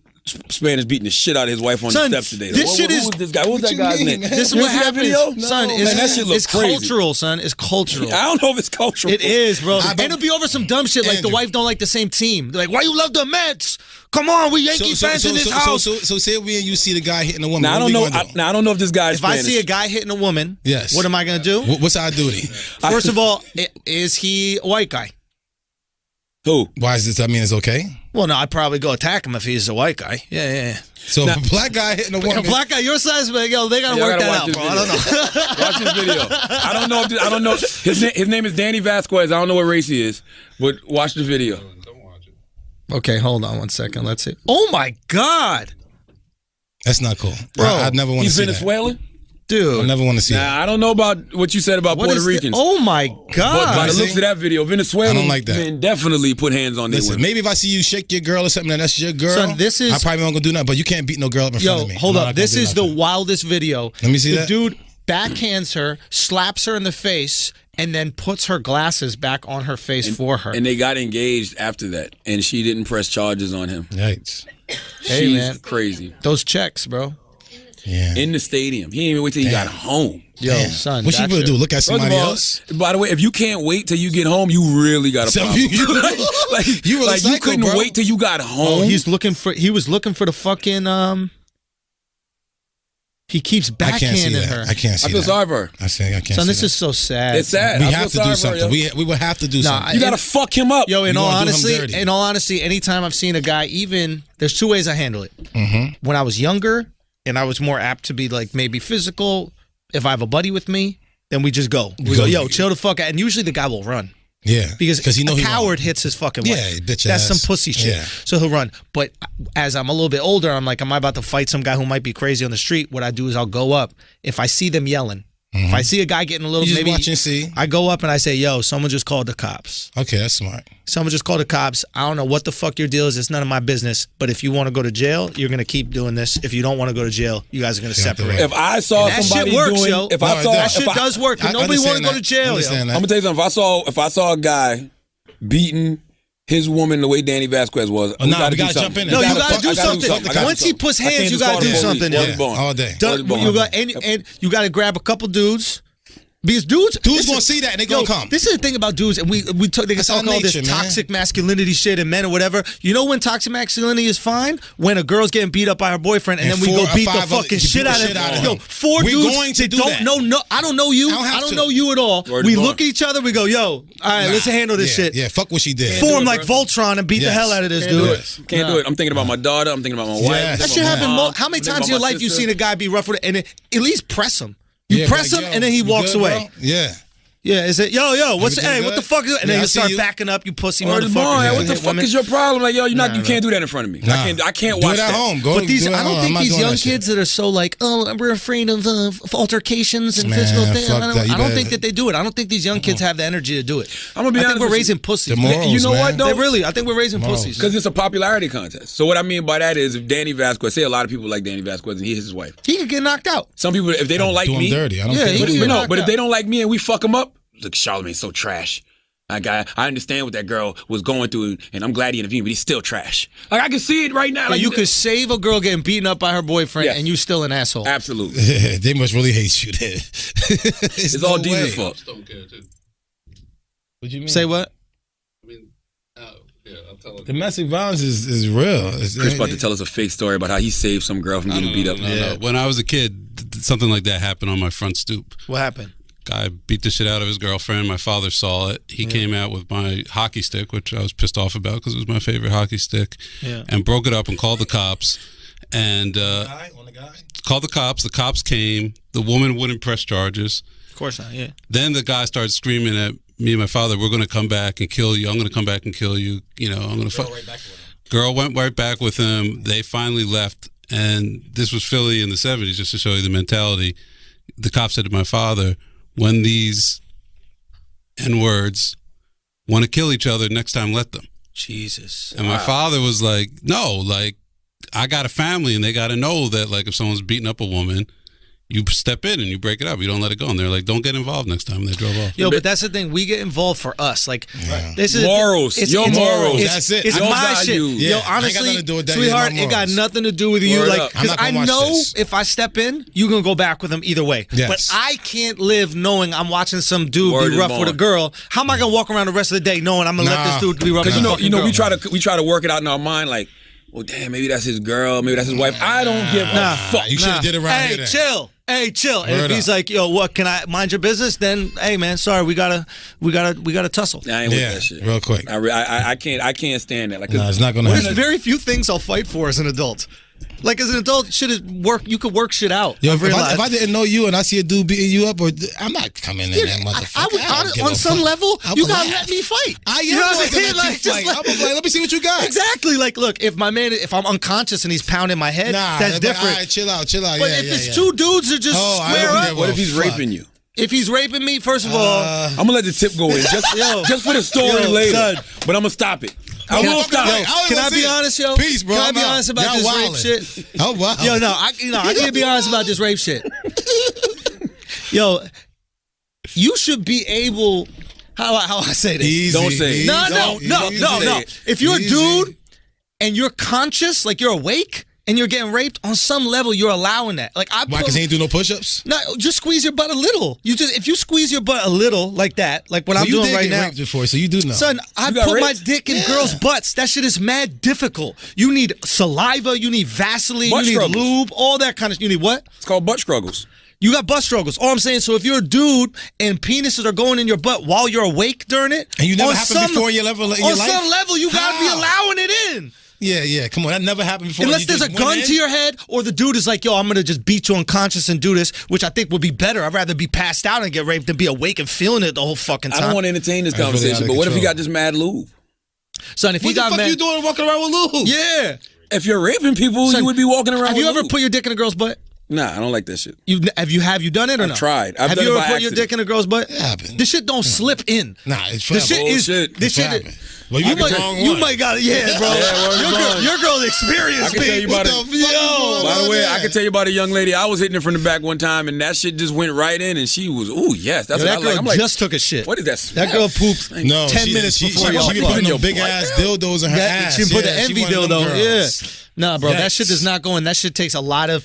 Spanish beating the shit out of his wife on Son, the steps today. this shit who is- was this guy? What was that you guy's mean, name? man? This is You what see that happens, video? son. Man, that shit looks It's crazy. cultural, son. It's cultural. I don't know if it's cultural. It is, bro. I And don't- it'll be over some dumb shit like the Andrew. wife don't like the same team. They're like, why you love the Mets? Come on, we Yankee fans in this house. So say we and you see the guy hitting a woman. Now I what don't we know. gonna do? I don't know if this guy is If I Spanish. see a guy hitting a woman, Yes. what am I going to do? What's our duty? First of all, is he a white guy? Who? Why is this? I mean, it's okay. Well, no, I'd probably go attack him if he's a white guy. Yeah. So if a black guy hitting a A woman. black guy your size, but yo, they got to Y'all work gotta that watch out, this bro. I don't know. Watch this video. I don't know. His name is Danny Vasquez. I don't know what race he is, but watch the video. don't watch it. Okay, hold on one second. Let's see. Oh, my God. That's not cool, Bro, I'd never want to He's see Venezuelan. that. Dude. I never want to see that. Nah, I don't know about what you said about What Puerto is thi- Ricans. Oh, my But by God. the looks of that video, Venezuelan I don't like that. men definitely put hands on their Listen, women. maybe if I see you shake your girl or something, and that's your girl. Son, this is- I probably won't gonna do nothing. But you can't beat no girl up in front Yo, of me. hold I'm up. not This gonna do is the nothing. wildest video. Let me see the that. dude backhands her, slaps her in the face, and then puts her glasses back on her face for her. And they got engaged after that, and she didn't press charges on him. Yikes. Hey, She's man. crazy. Those checks, bro. Yeah. In the stadium. He didn't even wait till he got home. Yo, Damn. son. What you that's gonna do? your- Look at First of somebody all, else? by the way, if you can't wait till you get home, you really got a So problem. you- like you really you psycho, couldn't bro. wait till you got Oh, home. he was looking for the fucking he keeps I can't see backhanding that. her. I can't see I feel that. sorry for her. I can't Son, see this that. is so sad. It's sad. We I have feel to do sorry for her, something. yo. We would have to do something. You gotta fuck him up. Yo, in You all gonna do him honesty, dirty. anytime I've seen a guy, even there's two ways I handle it. Mm-hmm. When I was younger and I was more apt to be like maybe physical, if I have a buddy with me, then we just go. We go, yo, chill the fuck out. And usually the guy will run. Yeah. Because you know a he coward won't. hits his fucking Yeah, wife. bitch That's ass. some pussy shit. Yeah. So he'll run. But as I'm a little bit older, I'm like, am I about to fight some guy who might be crazy on the street? What I do is I'll go up. If I see them yelling, if I see a guy getting a little, You just maybe watch and see. I go up and I say, yo, someone just called the cops. Okay, that's smart. Someone just called the cops. I don't know what the fuck your deal is. It's none of my business. But if you want to go to jail, you're going to keep doing this. If you don't want to go to jail, you guys are going to separate. If I saw And that somebody shit works, doing, yo. if I No, saw that That shit does work. I Nobody want to understand go that. to jail, yo. Understand that. I'm gonna tell you something. If I saw a guy beating his woman the way Danny Vasquez was. We gotta jump in. No, you gotta do something. Once he puts hands, you gotta do something. All day. And you gotta grab a couple dudes. Because dudes gonna see that and they gonna come. This is the thing about dudes, and they can talk all this toxic masculinity shit and men or whatever. You know when toxic masculinity is fine? When a girl's getting beat up by her boyfriend and then we go beat the fucking shit out of him. Yo, four dudes that don't know. I don't know you. I don't know you at all. We look at each other. We go, yo, all right, let's handle this shit. Yeah, fuck what she did. Form like Voltron and beat the hell out of this dude. Can't do it. I'm thinking about my daughter. I'm thinking about my wife. That shit happen. How many times in your life you seen a guy be rough with it and at least press him? You press him and then he walks away. Yeah. Yeah, is it yo? What's what the fuck? And then you start backing up. You pussy motherfucker. What the fuck is your problem? Like yo, you can't do that in front of me. I can't watch that. Do it at home. I don't think these young kids that are so like, oh, we're afraid of altercations and physical things. I don't think that they do it. I don't think these young kids have the energy to do it. I'm gonna be honest. I think we're raising pussies. You know what though? I think we're raising pussies because it's a popularity contest. So what I mean by that is, if Danny Vasquez, say a lot of people like Danny Vasquez and he hits his wife, he could get knocked out. Some people, if they don't like me, dirty. I don't care. But if they don't like me and we fuck them up. Look, Charlamagne's so trash. I understand what that girl was going through, and I'm glad he intervened, but he's still trash. Like I can see it right now. Like you could save a girl getting beaten up by her boyfriend, and you still an asshole. Absolutely. They must really hate you. Then it's all Jesus' fault. What you mean? Say what? Domestic violence is real. Chris about to tell us a fake story about how he saved some girl from getting beat up. No. When I was a kid, something like that happened on my front stoop. What happened? Guy beat the shit out of his girlfriend. My father saw it. He came out with my hockey stick, which I was pissed off about because it was my favorite hockey stick, and broke it up and called the cops. And called the cops. The cops came. The woman wouldn't press charges. Of course not, yeah. Then the guy started screaming at me and my father, we're going to come back and kill you. I'm going to come back and kill you. You know, I'm going to fuck. Girl went right back with him. They finally left. And this was Philly in the 70s, just to show you the mentality. The cop said to my father, when these N-words want to kill each other, next time let them. Jesus. And my father was like, no, like, I got a family and they got to know that, like, if someone's beating up a woman, you step in and you break it up. You don't let it go. And they're like, don't get involved next time. They drove off. Yo, but that's the thing. We get involved for us. Like, this is morals. Your morals. That's it. It's Your my value. shit. Yo, honestly, sweetheart, it got nothing to do with you. Like, because I know if I step in, you're going to go back with him either way. Yes. But I can't live knowing I'm watching some dude be rough with a girl. How am I going to walk around the rest of the day knowing I'm going to let this dude be rough with a girl? Because, we try to work it out in our mind, like, well, damn, maybe that's his girl, maybe that's his wife. I don't give a fuck. You should have did it right here. Hey, chill. And if he's like, yo, what, can I mind your business? Then, hey, man, sorry, we gotta tussle. I ain't with that shit. Real quick. I can't stand that. Like, it's not gonna happen. There's very few things I'll fight for as an adult. Like, as an adult, you could work shit out. Yo, if I didn't know you and I see a dude beating you up, I'm not coming in that motherfucker. On some level, you gotta let me fight. I am going to let you fight. I'm like, let me see what you got. Exactly. Like, look, if I'm unconscious and he's pounding my head, that's different. All right, chill out. But if it's two dudes that just square up. What if he's raping you? If he's raping me, first of all, I'm gonna let the tip go in just for the story later. Son. But I'm gonna stop it. I will stop. Can I be honest, yo? Peace, bro. Can I be honest about this rape shit? Oh wow. Yo, no, I can't be honest about this rape shit. Yo, you should be able. How I say this? Easy, don't say it. No. If you're a dude and you're conscious, like you're awake, and you're getting raped, on some level, you're allowing that. Like why? Because he ain't do no push-ups? No, just squeeze your butt a little. If you squeeze your butt a little like that, like what I'm doing right now. You did get raped before, so you do know. Son, I put my dick in girls' butts. That shit is mad difficult. You need saliva, you need Vaseline, you need lube, all that kind of. You need what? It's called butt struggles. You got butt struggles. All I'm saying, so if you're a dude and penises are going in your butt while you're awake during it, and you never happened before in your life, on some level, you gotta be allowing it in. Yeah, come on. That never happened before. Unless there's a gun to your head, or the dude is like, yo, I'm going to just beat you unconscious and do this, which I think would be better. I'd rather be passed out and get raped than be awake and feeling it the whole fucking time. I don't want to entertain this conversation, but what if he got this mad lube? Son, if he got mad... What the fuck you doing walking around with lube? Yeah. If you're raping people, you would be walking around with lube. Have you ever put your dick in a girl's butt? Nah, I don't like that shit. Have you done it or I've no? tried. Have done you it ever by put your dick in a girl's butt? It happened. This shit don't slip in. Nah, it's This shit is. Bullshit. This shit. happened. Is, Well, you might got it. Yeah, bro. Your girl's experienced. I can tell you about it. Yo, by the way, I can tell you about a young lady. I was hitting her from the back one time, and that shit just went right in, and she was, ooh, yes. That's what that I girl like. I'm like, just took a shit. what is that? That girl pooped 10 minutes before y'all She be fucked. putting no big ass dildos in her ass. She put the envy dildo. Yeah. Nah, bro, that Yikes. shit does not go in. That shit takes a lot of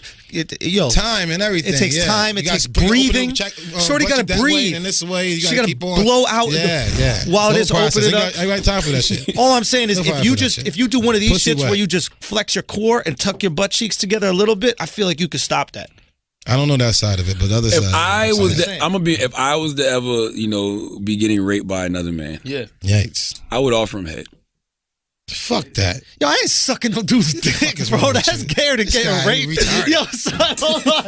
time and everything. It takes time. It takes breathing. Shorty got to breathe. In this way, she got to blow out. While it is open it up. I got time for that shit. All I'm saying is, if you do one of these Pussy shits wet. where you just flex your core and tuck your butt cheeks together a little bit, I feel like you could stop that. I don't know that side of it, but the other side. If I was to ever, be getting raped by another man, Yikes. I would offer him head. Fuck that. Yo, I ain't sucking no dude's dick, bro. That's gay to get raped. Yo, son, hold on.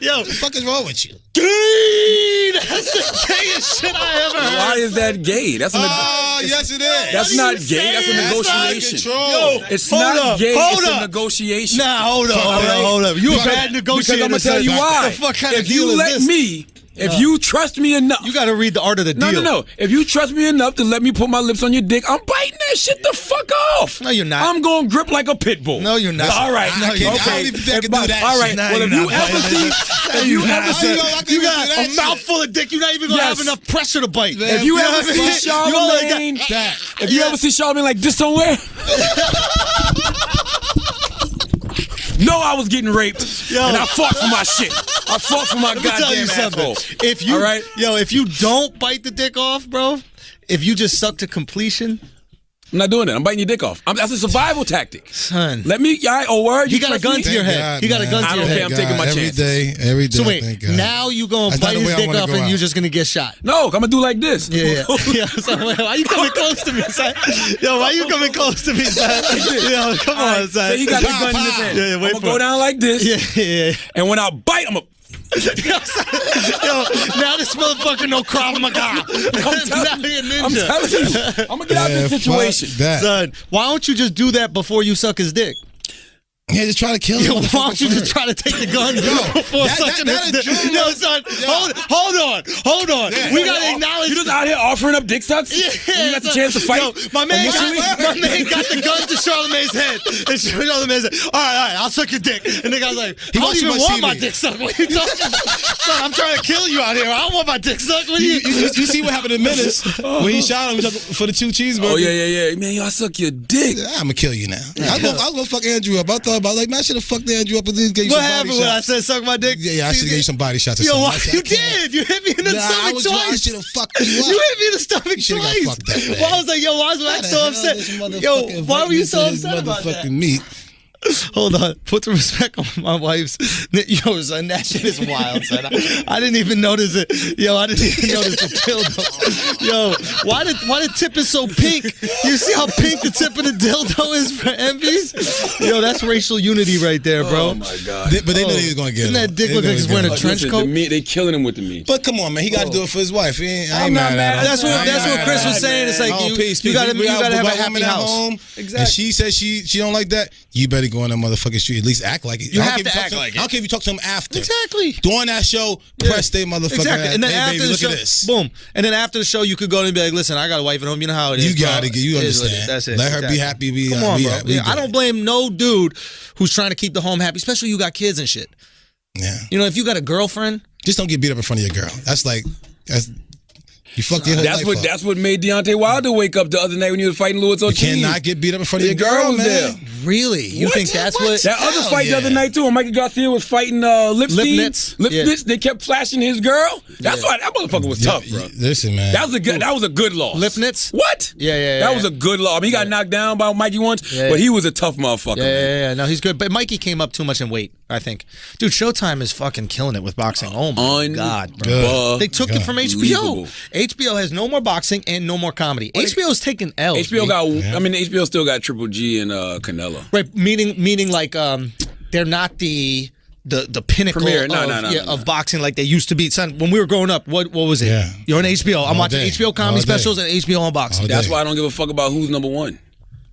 Yo, what the fuck is wrong with you? Gay! That's the gayest shit I ever heard. Why is that gay? That's yes, it is. That's not gay. That's a negotiation. Yo, it's not gay. It's a negotiation. Nah, hold up. You a bad negotiator. Because I'm gonna tell you why. What the fuck kind of if deal you is let this? me. If you trust me enough, you got to read the art of the deal. No. If you trust me enough to let me put my lips on your dick, I'm biting that shit the fuck off. No, you're not. I'm going to grip like a pit bull. No, you're not. All right. I don't even think I can do that. All right. Shit. Well, if you ever see, you got a mouthful of dick, you're not even gonna have enough pressure to bite. If you ever see Charlamagne, if you ever see Charlamagne like this somewhere. No, I was getting raped, and I fought for my shit. I fought for my goddamn asshole. If you, all right? If you don't bite the dick off, bro, if you just suck to completion, I'm not doing that. I'm biting your dick off. That's a survival tactic. Son. Let me, word. You got a gun to your head. You got a gun to your head. I don't care. I'm taking my chances. Every day. So wait, now you going to bite his dick off and you're just going to get shot? No, I'm going to do like this. Yeah. So, why you coming close to me, son? Yo, why you coming close to me, son? Yo, come on, son. So he got the gun in his hand. Yeah, wait I'm going to go down like this. Yeah. And when I bite, I'm going to... Yo, now this motherfucker no Krav Maga. I'm telling you. I'm going to get out of this situation. Son, why don't you just do that before you suck his dick? Yeah, just try to kill him. Why don't you just try to take the gun before sucking his dick? Yo, son, hold on. Yeah. We got to acknowledge. You just out here offering up dick sucks? Yeah. You got the chance to fight? Yo, my man got the gun to Charlamagne's head. And Charlamagne said, all right, I'll suck your dick. And the guy's like, I don't even want my dick sucked. What are you talking about? Son, I'm trying to kill you out here. I don't want my dick sucked. What are you see what happened to Menace when he shot him for the 2 cheeseburgers? Oh, yeah. Man, yo, I suck your dick. I'm going to kill you now. I was going to fuck Andrew up. I thought about man, I should have fucked Andrew up and then gave you what some happened body when shots. I said suck my dick? Yeah, I should have gave you some body shots. Yo, you did. You hit me in the stomach twice. I should have fucked you up. You hit me in the stomach twice. Well, I was like, yo, why was Max so upset? Yo, why were you so upset about that? Meat. Hold on. Put the respect on my wife's. Yo, son, that shit is wild, son. I didn't even notice it. Yo, I didn't even notice the dildo. Yo, why the tip is so pink? You see how pink the tip of the dildo is for Envy's? Yo, that's racial unity right there, bro. Oh, my God. But they knew he was going to get him. Didn't that dick look like he's wearing a trench coat? They killing him with the meat. But come on, man. He got to do it for his wife. I ain't not mad at him. That's what Chris was saying. It's like, you got to have a happy house. Exactly. And she says she don't like that. You better go on that motherfucking street. At least act like it. You have to act like it. I don't care if you talk to him after. Exactly. During that show, press they motherfucking exactly. And then hey, after baby, the look show, at this. boom. And then after the show, you could go and be like, listen, I got a wife at home. You know how it is. You got to get. You understand. That's it. Let her be happy. Come on, bro. I don't blame no dude who's trying to keep the home happy, especially you got kids and shit. Yeah. You know, if you got a girlfriend, just don't get beat up in front of your girl. That's you fucked your whole life up. That's what made Deontay Wilder wake up the other night when he was fighting Louis Ortiz. You cannot get beat up in front of your girl, was man. there. Really? You think that's what? That other fight the other night too, when Mikey Garcia was fighting Lipnitz. They kept flashing his girl. That's why that motherfucker was tough, bro. Listen, man. That was a good loss. Lipnitz? What? Yeah. That was a good loss. I mean, he got knocked down by Mikey once, but he was a tough motherfucker. Yeah. No, he's good. But Mikey came up too much in weight, I think. Dude, Showtime is fucking killing it with boxing. Oh my God, bro. They took it from HBO. HBO has no more boxing and no more comedy. HBO's taking L's. HBO still got Triple G and Canelo. Right, meaning like they're not the pinnacle of boxing like they used to be. Son, when we were growing up, what was it? Yeah. You're on HBO. I'm watching HBO comedy specials and HBO on boxing. That's why I don't give a fuck about who's number one.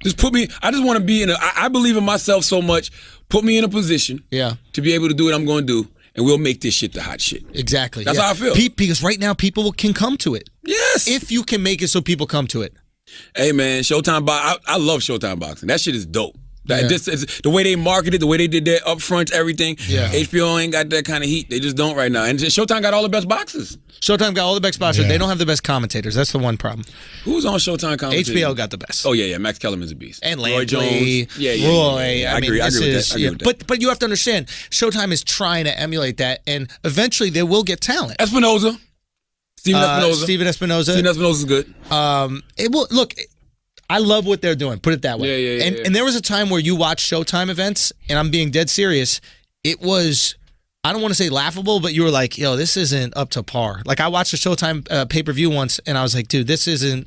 Just put me. I just want to be in a. I believe in myself so much. Put me in a position. To be able to do what I'm going to do, and we'll make this shit the hot shit. Exactly. That's how I feel. Because right now people can come to it. Yes. If you can make it so people come to it. Hey man, Showtime I love Showtime boxing. That shit is dope. This is the way they marketed, the way they did their upfronts, everything. HBO ain't got that kind of heat. They just don't right now. And Showtime got all the best boxers. Showtime got all the best boxers. They don't have the best commentators. That's the one problem. Who's on Showtime commentators? HBO got the best. Oh yeah. Max Kellerman's a beast. And Roy Jones. Roy. I agree with that. But you have to understand, Showtime is trying to emulate that, and eventually they will get talent. Espinoza. Steven Espinoza. Steven Espinoza's good. It will look. I love what they're doing. Put it that way. And there was a time where you watched Showtime events, and I'm being dead serious. It was, I don't want to say laughable, but you were like, yo, this isn't up to par. Like I watched a Showtime pay-per-view once, and I was like, dude, this isn't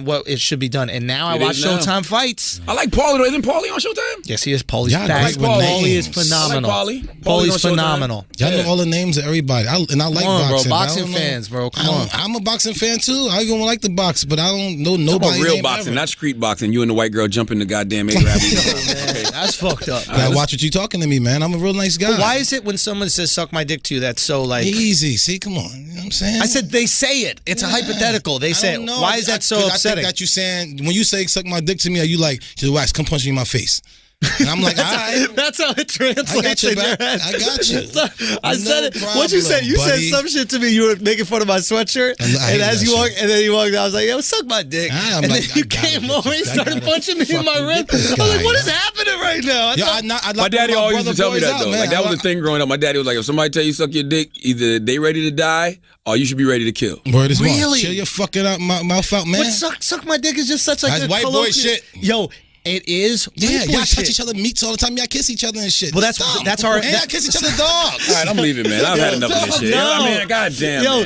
what it should be done. And now I watch Showtime fights. I like Paulie. Isn't Paulie on Showtime? Yes, he is. Paulie's fast. Paulie is phenomenal. I like Paulie. Paulie's phenomenal. Y'all know all the names of everybody. I like boxing. Bro, boxing fans, bro. Come on. I'm a boxing fan too. I even like the box, but I don't know nobody. Real boxing, not street boxing. You and the white girl jumping the goddamn A-Rab. That's fucked up. I watch what you talking to me, man. I'm a real nice guy. But why is it when someone says "suck my dick" to you, that's so like easy? See, come on. You know what I'm saying? I said they say it. It's a hypothetical. They say it. Why is that so upsetting? I think that you saying when you say "suck my dick" to me, are you like, "Wax, come punch me in my face"? And I'm like, all right. That's how it translates. I got you, in your head. I got you. I said it. What'd you say? You said some shit to me. You were making fun of my sweatshirt, and as you walked, and then you walked out, I was like, "Yo, suck my dick." And then you came over and started punching me in my rib. I was like, "What is happening right now?" My daddy always used to tell me that though. Like that was the thing growing up. My daddy was like, "If somebody tell you suck your dick, either they ready to die or you should be ready to kill." Word is really? Chill your fucking mouth out, man. But suck my dick is just such like that's white boy shit. Yo. It is. Yeah, y'all touch each other meats all the time. Y'all kiss each other and shit. Well, that's our. And y'all kiss each other's dogs. All right, I'm leaving, man. I've had enough of this shit. No. I mean, goddamn. Yo,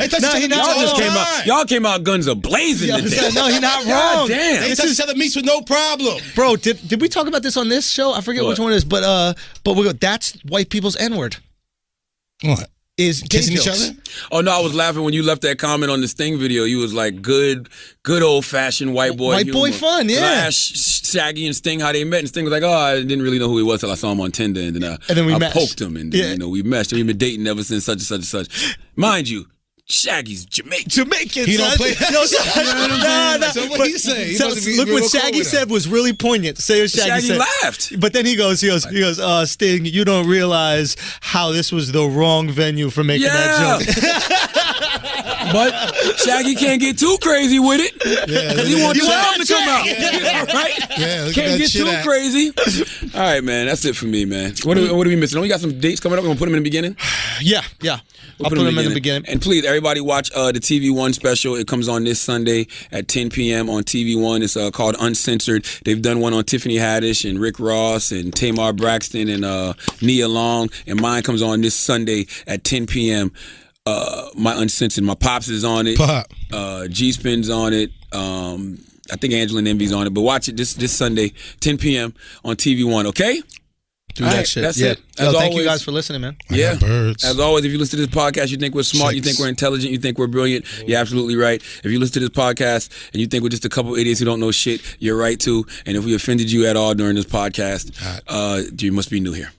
y'all came out guns a blazing today. No, you're not wrong. Damn. They touch each other meats with no problem. Bro, did we talk about this on this show? I forget which one it is, but we go. That's white people's N-word. What? Is kissing each other? Oh no, I was laughing when you left that comment on the Sting video. You was like, good old fashioned white boy fun, yeah. And I asked Shaggy and Sting how they met, and Sting was like, oh, I didn't really know who he was till I saw him on Tinder, and then I poked him, and then, we meshed. And we've been dating ever since such and such and such. Mind you, Shaggy's Jamaican. He don't play. No, so what he say? Look what Shaggy said was really poignant. Say what Shaggy said. Laughed. But then he goes, Sting, you don't realize how this was the wrong venue for making that joke. But Shaggy can't get too crazy with it. Because he wants the album to come out. Right? Yeah, can't get too crazy. All right, man. That's it for me, man. What are we missing? We got some dates coming up. We're going to put them in the beginning? Yeah. I'll put them in the beginning. And please, everybody watch the TV One special. It comes on this Sunday at 10 p.m. on TV One. It's called Uncensored. They've done one on Tiffany Haddish and Rick Ross and Tamar Braxton and Nia Long. And mine comes on this Sunday at 10 p.m. My Uncensored. My Pops is on it. Pop. G-Spin's on it. I think Angela and Envy's on it. But watch it this Sunday, 10 p.m. on TV One, okay? Do that shit. That's it. Thank you guys for listening, man. Yeah. Birds. As always, if you listen to this podcast, you think we're smart, you think we're intelligent, you think we're brilliant, you're absolutely right. If you listen to this podcast and you think we're just a couple idiots who don't know shit, you're right too. And if we offended you at all during this podcast, you must be new here.